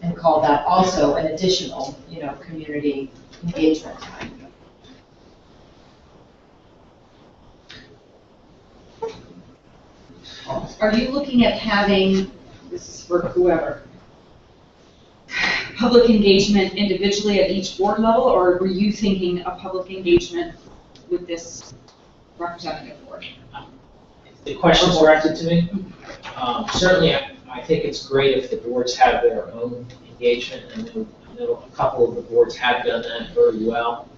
and call that also an additional, community engagement time. Are you looking at having, this is for whoever, public engagement individually at each board level, or were you thinking a public engagement with this representative board? The question's directed to me. Certainly, I think it's great if the boards have their own engagement, and I know a couple of the boards have done that very well.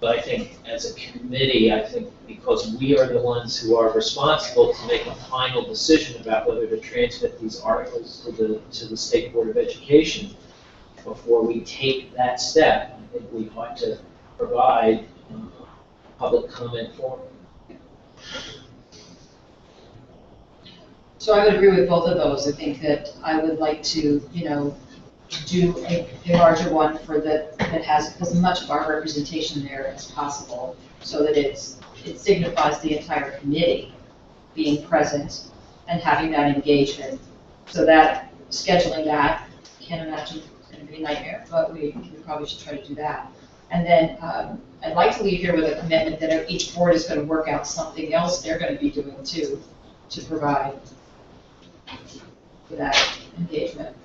But I think as a committee, I think because we are the ones who are responsible to make a final decision about whether to transmit these articles to the State Board of Education, before we take that step, I think we ought to provide public comment form. So I would agree with both of those. I think that I would like to, do a larger one that has as much of our representation there as possible, so that it signifies the entire committee being present and having that engagement. So that scheduling that, can't imagine it's going to be a nightmare, but we probably should try to do that. And then I'd like to leave here with a commitment that each board is going to work out something else they're going to be doing too, to provide for that engagement.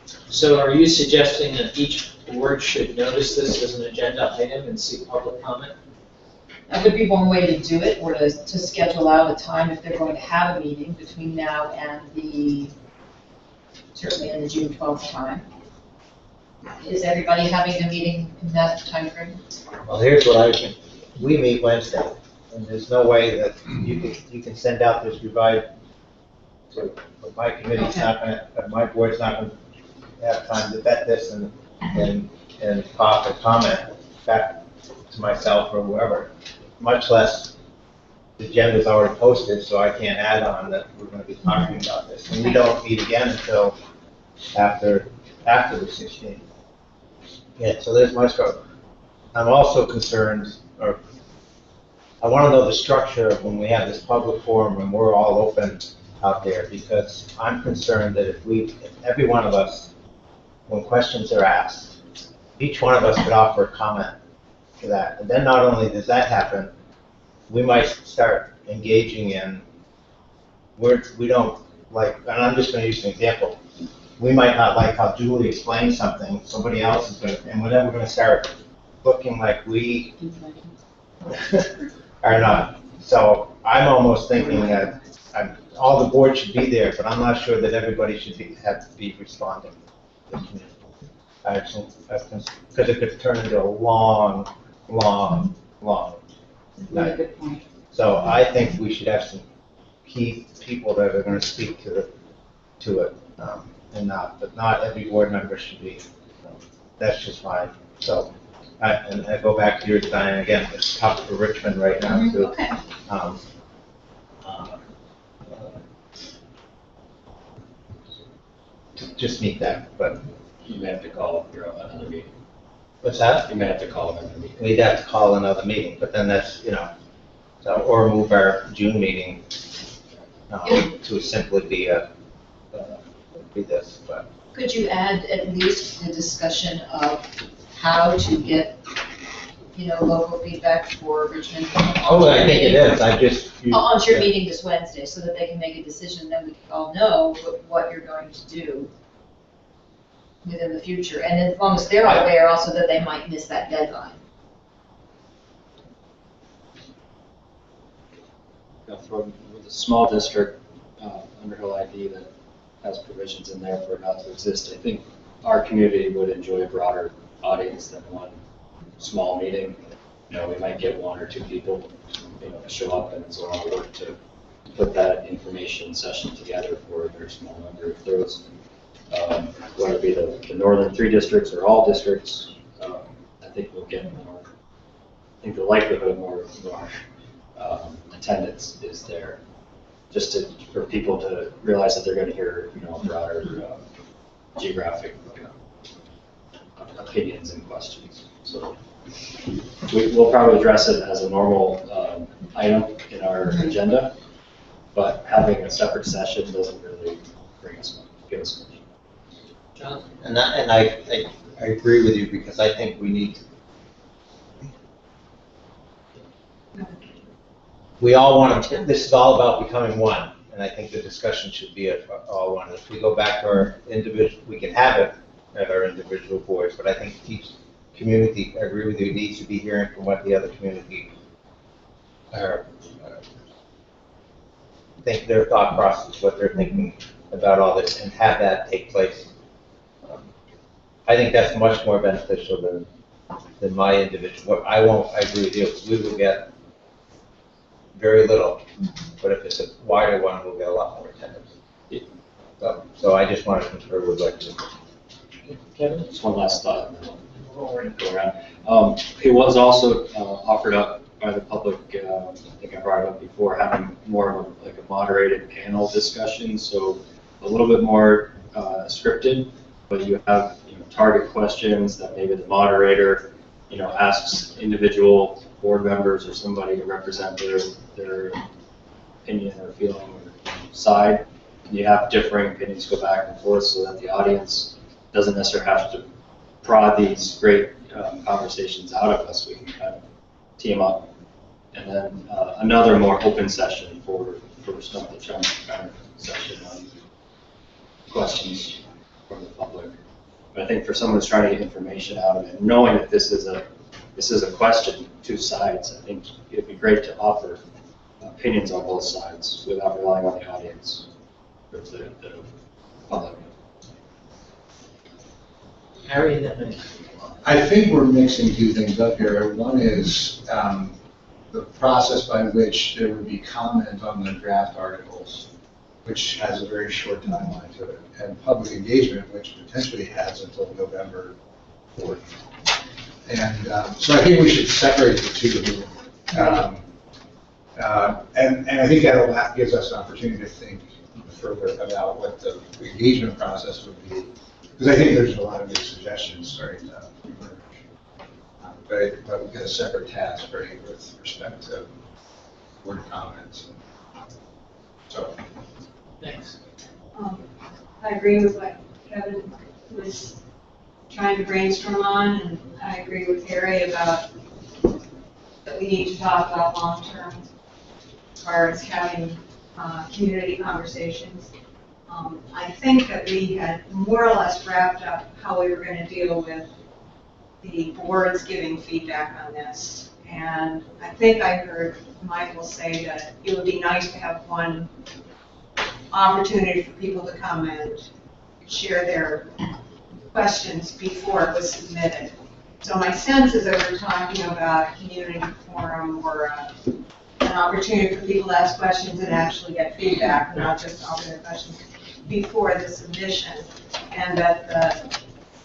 So are you suggesting that each board should notice this as an agenda item and seek public comment? That would be one way to do it, or to schedule out a time if they're going to have a meeting between now and certainly in the June 12th time. Is everybody having a meeting in that time frame? Well, here's what I think. We meet Wednesday, and there's no way that you can send out this revised, so my committee's not gonna, my board's not gonna have time to vet this and offer comment back to myself or whoever, much less the agenda's already posted, so I can't add on that we're gonna be talking about this. And we don't meet again until after the 16th. Yeah, so there's my scope. I'm also concerned, or I want to know the structure of when we have this public forum and we're all open out there, because I'm concerned that if every one of us, when questions are asked, each one of us could offer a comment to that. And then not only does that happen, we might start engaging in words we don't like, and I'm just going to use an example. We might not like how Julie explained something, somebody else is going to, and then we're going to start looking like we are not. So I'm almost thinking that all the board should be there, but I'm not sure that everybody should have to be responding. Because it could turn into a long night. Good point. So I think we should have some key people that are going to speak to it. But not every board member should be. That's just fine. So, and I go back to your design again. It's tough for Richmond right now to just meet that. But You may have to call another meeting. What's that? You may have to call another meeting. We'd have to call another meeting, but then that's or move our June meeting to simply be this. But Could you add at least the discussion of how to get, local feedback for Richmond? I think it is. On your meeting this Wednesday, so that they can make a decision, then we can all know what you're going to do within the future. And as long as they're aware also that they might miss that deadline. With a small district, Underhill ID that has provisions in there for it not to exist, I think our community would enjoy a broader audience than one small meeting. We might get one or two people, to show up, and it's a lot of work to put that information session together for a very small number. If there was, whether it be the northern 3 districts or all districts, I think we'll get more. I think the likelihood of more attendance is there, just for people to realize that they're going to hear, a broader geographic opinions and questions. So we'll probably address it as a normal item in our agenda, but having a separate session doesn't really give us much. John? And I agree with you, because I think we need to. We all want to, this is all about becoming one, and I think the discussion should be all one. If we go back to our individual, we can have it at our individual boards, but I think each community, I agree with you, needs to be hearing from what the other community think their thought process, what they're thinking about all this, and have that take place. I think that's much more beneficial than my individual. I agree with you. We will get very little, but if it's a wider one, we'll get a lot more attendance. So I just want to concur with what you. Kevin? Just one last thought, and then we'll go around. It was also offered up by the public, I think I brought it up before, having more of a, like a moderated panel discussion, so a little bit more scripted, but you have, you know, target questions that maybe the moderator, you know, asks individual board members or somebody to represent their opinion or feeling or side. And you have differing opinions go back and forth so that the audience doesn't necessarily have to prod these great conversations out of us. We can kind of team up. And then another more open session for stump the chunk kind of session on questions from the public. But I think for someone who's trying to get information out of it, knowing that this is a question, two sides, I think it'd be great to offer opinions on both sides without relying on the audience or the public. Harry, I think we're mixing two things up here. One is the process by which there would be comment on the draft articles, which has a very short timeline to it, and public engagement, which potentially has until November 4th. And so I think we should separate the two. And I think that gives us an opportunity to think further about what the engagement process would be, because I think there's a lot of good suggestions starting to emerge. But we've got a separate task, right, with respect to board comments. So. Thanks. I agree with what Kevin was trying to brainstorm on, and I agree with Harry about that we need to talk about long-term as far as having community conversations. I think that we had more or less wrapped up how we were going to deal with the boards giving feedback on this. And I think I heard Michael say that it would be nice to have one opportunity for people to come and share their questions before it was submitted. So my sense is that we're talking about a community forum or an opportunity for people to ask questions and actually get feedback, not just offer their questions before the submission. And that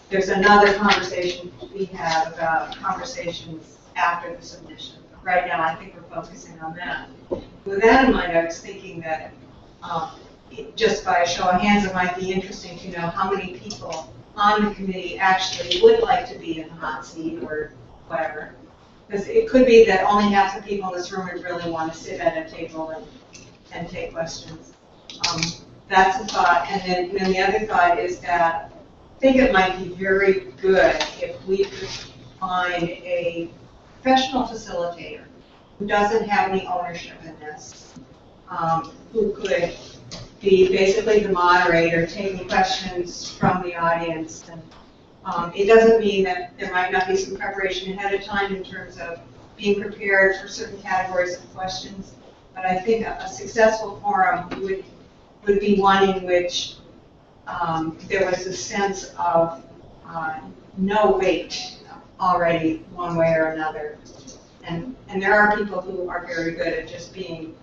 there's another conversation we have about conversations after the submission. Right now, I think we're focusing on that. With that in mind, I was thinking that just by a show of hands, it might be interesting to know how many people on the committee actually would like to be in the hot seat or whatever. Because it could be that only half the people in this room would really want to sit at a table and take questions. That's a thought. And then the other thought is that I think it might be very good if we could find a professional facilitator who doesn't have any ownership in this, who could be basically the moderator, taking questions from the audience. And it doesn't mean that there might not be some preparation ahead of time in terms of being prepared for certain categories of questions. But I think a successful forum would be one in which there was a sense of no weight already one way or another. And there are people who are very good at just being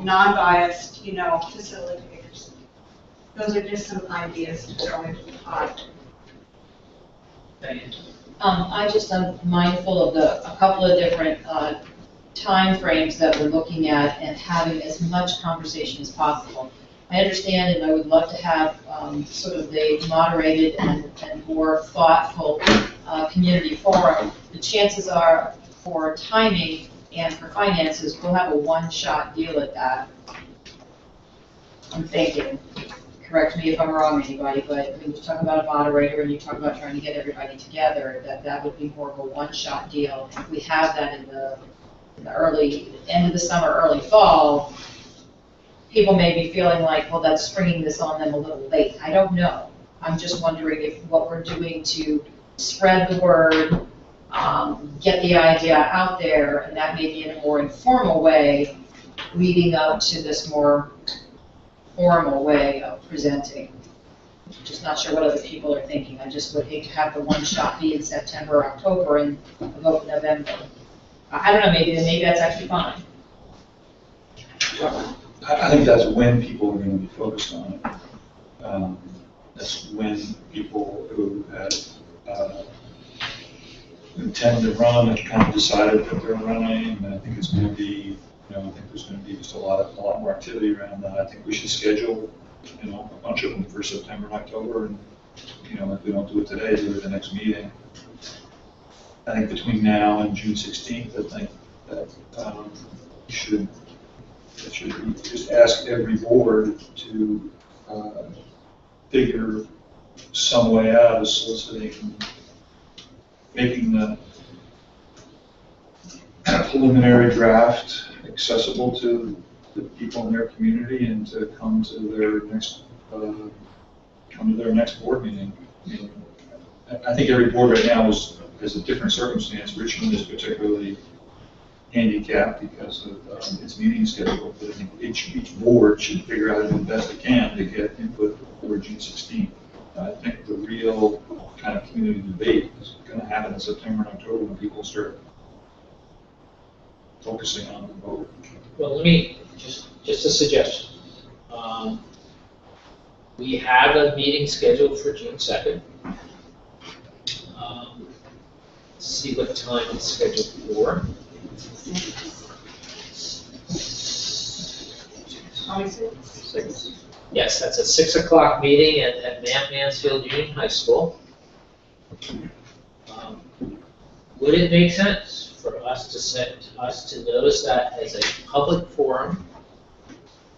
non-biased, facilitators. Those are just some ideas to throw into the pot. I just am mindful of a couple of different time frames that we're looking at and having as much conversation as possible. I understand, and I would love to have sort of the moderated and more thoughtful community forum. The chances are, for timing and for finances, we'll have a one-shot deal at that. I'm thinking. Correct me if I'm wrong, anybody, but when you talk about a moderator and you talk about trying to get everybody together, that would be more of a one-shot deal. If we have that in the early end of the summer, early fall, people may be feeling like, well, that's springing this on them a little late. I don't know. I'm just wondering if what we're doing to spread the word, get the idea out there, and that may be in a more informal way, leading up to this more formal way of presenting. Just not sure what other people are thinking. I just would hate to have the one shot be in September or October and a vote in November. I don't know, maybe that's actually fine. I think that's when people are going to be focused on it. when people who had intend to run and kind of decided that they're running, and I think it's going to be, I think there's going to be just a lot more activity around that. I think we should schedule, a bunch of them for September and October, and, if we don't do it today, do it at the next meeting. I think between now and June 16th, I think that should just ask every board to figure some way out of soliciting, making the preliminary draft accessible to the people in their community and to come to their next board meeting. I think every board right now has a different circumstance. Richmond is particularly handicapped because of its meeting schedule, but I think each board should figure out how to do the best it can to get input before June 16th. I think the real kind of community debate is going to happen in September and October when people start focusing on the vote. Well, let me, just a suggestion. We have a meeting scheduled for June 2nd. See what time it's scheduled for. Yes, that's a 6 o'clock meeting at Mansfield Union High School. Would it make sense for us to notice that as a public forum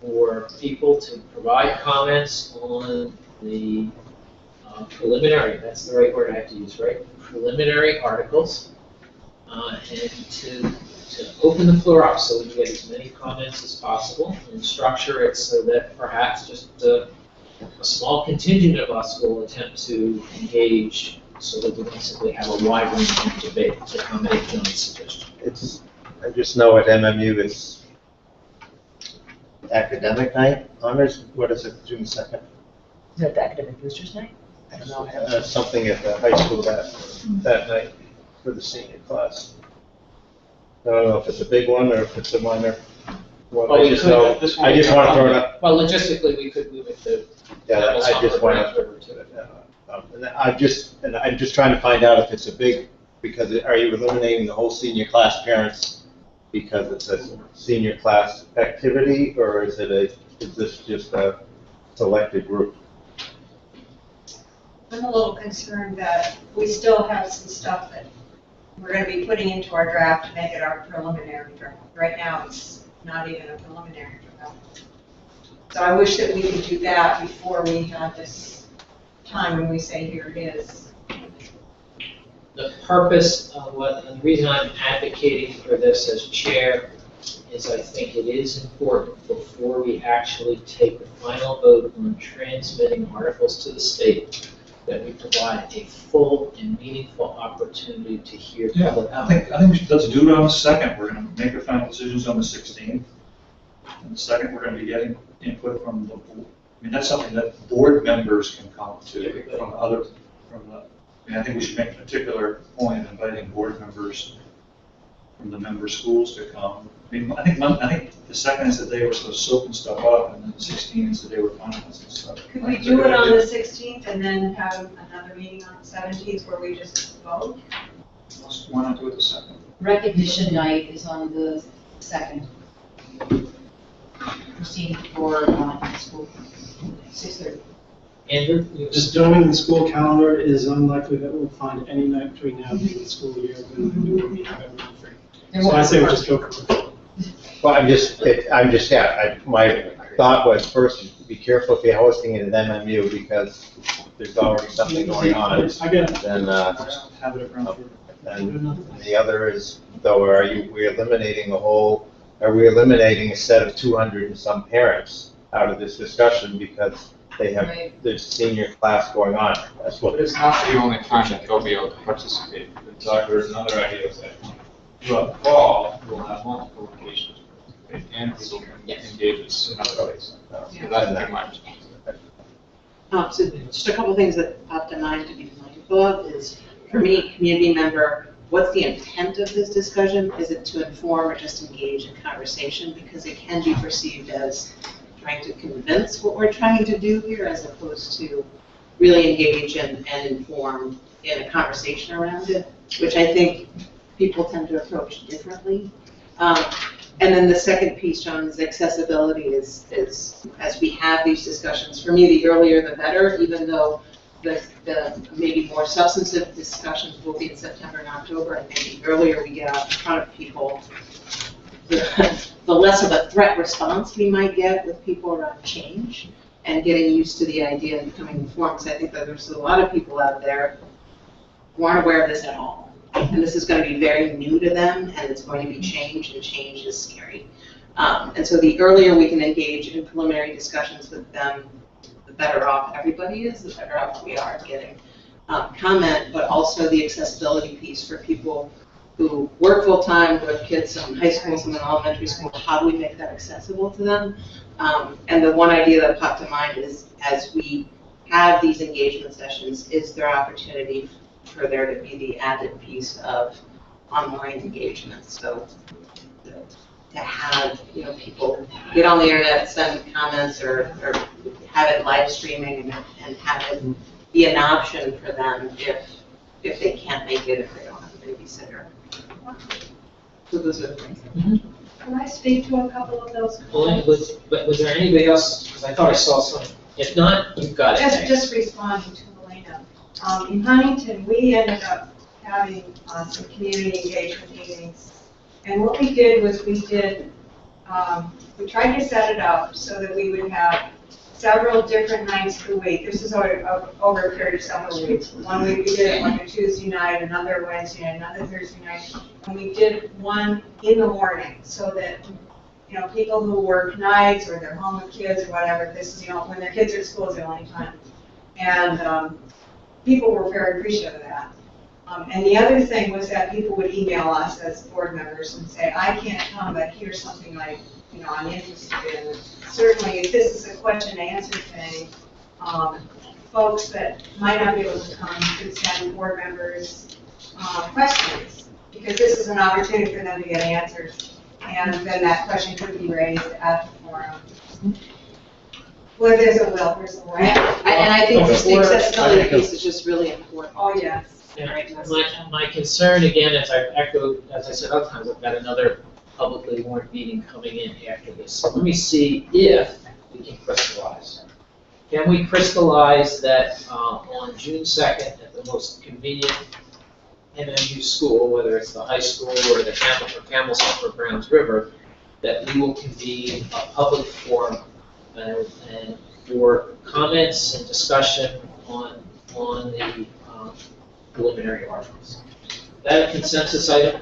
for people to provide comments on the preliminary, that's the right word I have to use, right? Preliminary articles, and to open the floor up so we can get as many comments as possible and structure it so that perhaps just a small contingent of us will attempt to engage so that we can simply have a wide range of debate to accommodate John's suggestion. I just know at MMU it's academic night honors. What is it, June 2nd? Is that the academic boosters night? I don't know. Something at the high school that night for the senior class. I don't know if it's a big one or if it's a minor one. Well, I just want to throw it up. Well, logistically, we could move it to. Yeah, I just want to. And I'm just trying to find out if it's a big, because are you eliminating the whole senior class parents because it's a senior class activity, or is this just a selected group? I'm a little concerned that we still have some stuff that we're going to be putting into our draft to make it our preliminary draft. Right now, it's not even a preliminary draft. So I wish that we could do that before we have this time when we say here it is. The purpose of and the reason I'm advocating for this as chair is I think it is important before we actually take the final vote on transmitting articles to the state that we provide a full and meaningful opportunity to hear public comment. I think let's do it on the 2nd. We're going to make the final decisions on the 16th. On the 2nd, we're going to be getting input from the board. I mean, that's something that board members can come to I think we should make a particular point of inviting board members from the member schools to come. I mean, I think the 2nd is the day we're sort of soaking stuff up, and then the 16th is the day we're finalizing stuff. Could we do it on the 16th and then have another meeting on the 17th where we just vote? Why not do it the 2nd? Recognition night is on the 2nd. Proceeding for school, 6:30. Andrew? Just knowing the school calendar is unlikely that we'll find any night between now and the end of the school year when the new meeting will be free. So I say we just go for it. Well, my thought was first, be careful if you're hosting it at MMU because there's already something going on. I get it. Then, and the other is, though, are we eliminating a set of 200 and some parents out of this discussion because they have this senior class going on? That's what. But it's not the only time that they'll be able to participate. There's another idea that throughout the fall, we'll have multiple locations and people can engage us in other ways. So that's pretty much. So just a couple things that popped in mind to be mindful of is, for me, community member, what's the intent of this discussion? Is it to inform or just engage in conversation? Because it can be perceived as trying to convince what we're trying to do here as opposed to really engage and inform in a conversation around it, which I think people tend to approach differently. And then the second piece, John, is accessibility is as we have these discussions, for me, the earlier the better, even though the maybe more substantive discussions will be in September and October, and maybe the earlier we get out in front of people, the less of a threat response we might get with people around change and getting used to the idea and becoming informed. Because I think that there's a lot of people out there who aren't aware of this at all. And this is going to be very new to them, and it's going to be change, and change is scary. And so the earlier we can engage in preliminary discussions with them, the better off everybody is, the better off we are getting comment, but also the accessibility piece for people who work full-time, who have kids in high school, some in elementary school. How do we make that accessible to them? And the one idea that popped to mind is, as we have these engagement sessions, is there opportunity for there to be the added piece of online engagement? So to have, people get on the internet, send comments, or have it live streaming and have it be an option for them if they can't make it, if they don't have a babysitter. So those are the things. Can I speak to a couple of those Well, comments? was there anybody else? Because I thought I saw some. If not, you've got it. Just responding to Elena. In Huntington, we ended up having some community engagement meetings. And what we did was we tried to set it up so that we would have several different nights per week. This is over a period of several weeks. One week we did it like a Tuesday night, another Wednesday night, another Thursday night. And we did one in the morning so that, people who work nights or they're home with kids or whatever, this is, when their kids are at school is the only time. And people were very appreciative of that. And the other thing was that people would email us as board members and say, I can't come, but here's something I'm interested in. Certainly, if this is a question and answer thing, folks that might not be able to come could send board members questions, because this is an opportunity for them to get answers. And then that question could be raised at the forum. Where there's a will, there's a way. And I think the accessibility piece is just really important. Oh, yes. My concern, again, as I've echoed, as I said other times, I've got another publicly warned meeting coming in after this. So let me see if we can crystallize. Can we crystallize that on June 2nd at the most convenient MMU school, whether it's the high school or the Camels or Browns River, that we will convene a public forum and for comments and discussion on the preliminary articles? Is that a consensus item?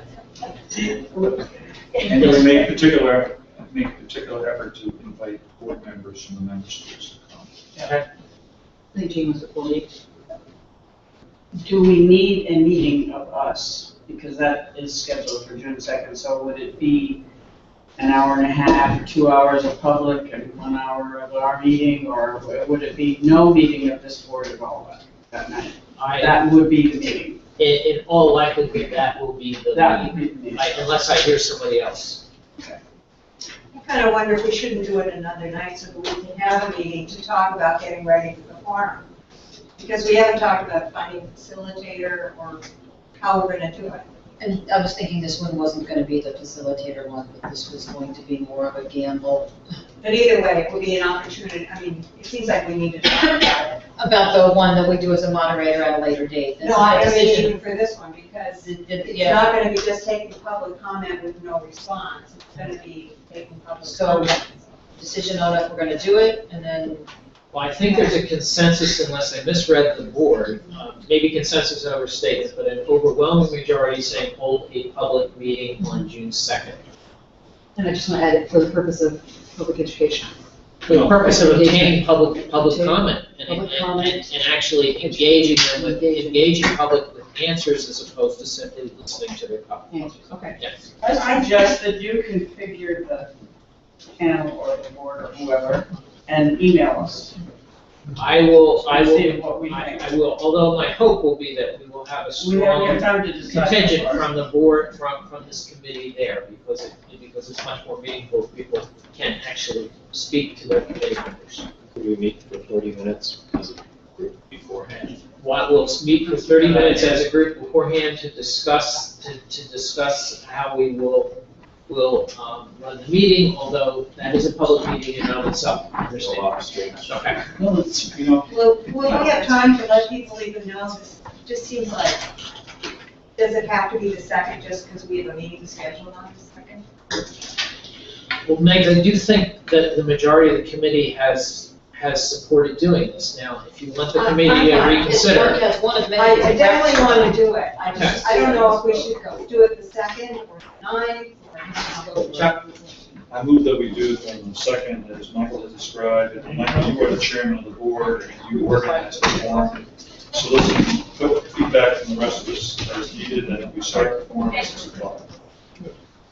And we make particular effort to invite board members from the member schools to come. Okay. I think Jean was before me. Do we need a meeting of us? Because that is scheduled for June 2nd, so would it be an hour and a half, 2 hours of public and 1 hour of our meeting, or would it be no meeting of this board at all that night? That would be the meeting. In all likelihood, that will be the meeting, unless I hear somebody else. I kind of wonder if we shouldn't do it another night so that we can have a meeting to talk about getting ready for the forum. Because we haven't talked about finding a facilitator or how we're going to do it. And I was thinking this one wasn't going to be the facilitator one, but this was going to be more of a gamble. But either way, it will be an opportunity. I mean, it seems like we need to talk about it. About the one that we do as a moderator at a later date. No, I mean even for this one, because it's not going to be just taking public comment with no response. It's going to be taking public comment. Decision on if we're going to do it, and then. Well, I think there's a consensus, unless I misread the board, maybe consensus is overstated, but an overwhelming majority saying hold a public meeting on June 2nd. And I just want to add it for the purpose of public education. For the purpose of obtaining public comment and actually engaging public with answers as opposed to simply listening to their comments. Okay. Yes. I suggest that you configure the panel or the board or whoever and email us. I will, although my hope will be that we will have a strong contingent from the board, from this committee there, because it's much more meaningful if people can actually speak to their committee members. Could we meet for 30 minutes? group beforehand. We'll meet for 30 minutes as a group beforehand to discuss, to discuss how we will run the meeting, although that is a public meeting in and of itself. I understand. Okay. Well, it's, you know, Will we have time to let people even know? This just seems like, does it have to be the second just because we have a meeting scheduled on the second? Well, Meg, I do think that the majority of the committee has supported doing this. Now, if you want the committee to reconsider. I definitely want to do it. I don't know if we should do it the second or the 9th. Chuck? I move that we do it on the second, as Michael has described, and Michael, you are the chairman of the board, and you organize the forum. Solicit feedback from the rest of us as needed, and we start the forum at 6 o'clock.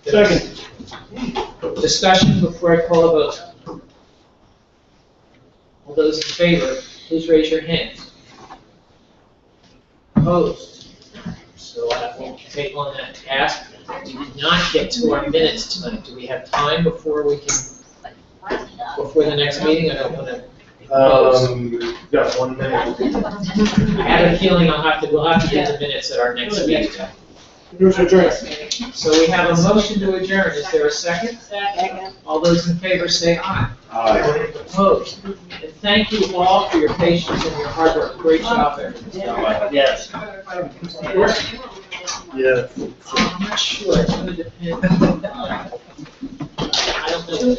Second. Discussion before I call a vote. All those in favor, please raise your hands. Opposed? So I will take on that task. We did not get to our minutes tonight. Do we have time before we can, before the next meeting? I don't want to. Got 1 minute. I have a feeling we'll have to get the minutes at our next meeting. So we have a motion to adjourn. Is there a second? Second. All those in favor say aye. Aye. Opposed? And thank you all for your patience and your hard work. Great job there. Yes. Yeah. I'm not sure. It's going to depend. I don't know.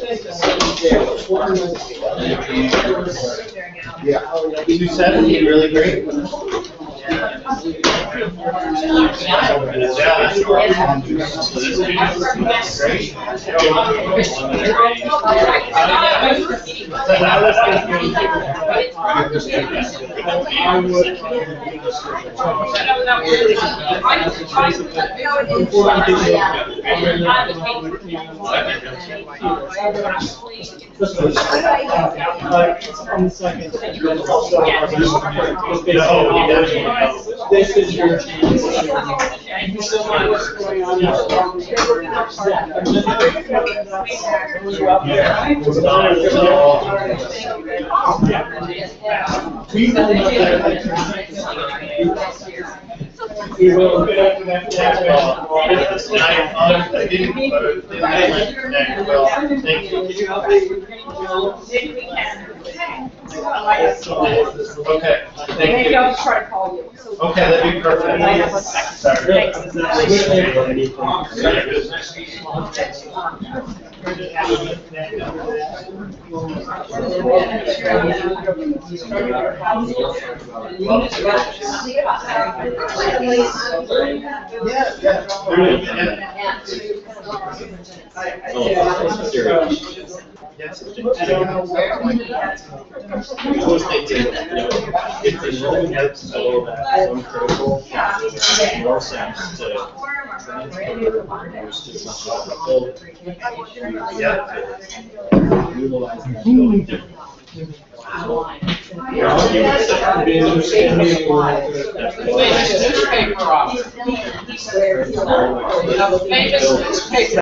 Yeah. 270, really great. On the second. This is your chance. Thank you so much. We will get after that. Okay. Maybe I'll just try to call you. Okay, that'd be perfect. If the enrollment gets a little bit uncritical, it makes more sense to transfer your students off the building. Utilize that building differently. Famous newspaper office. Famous newspaper.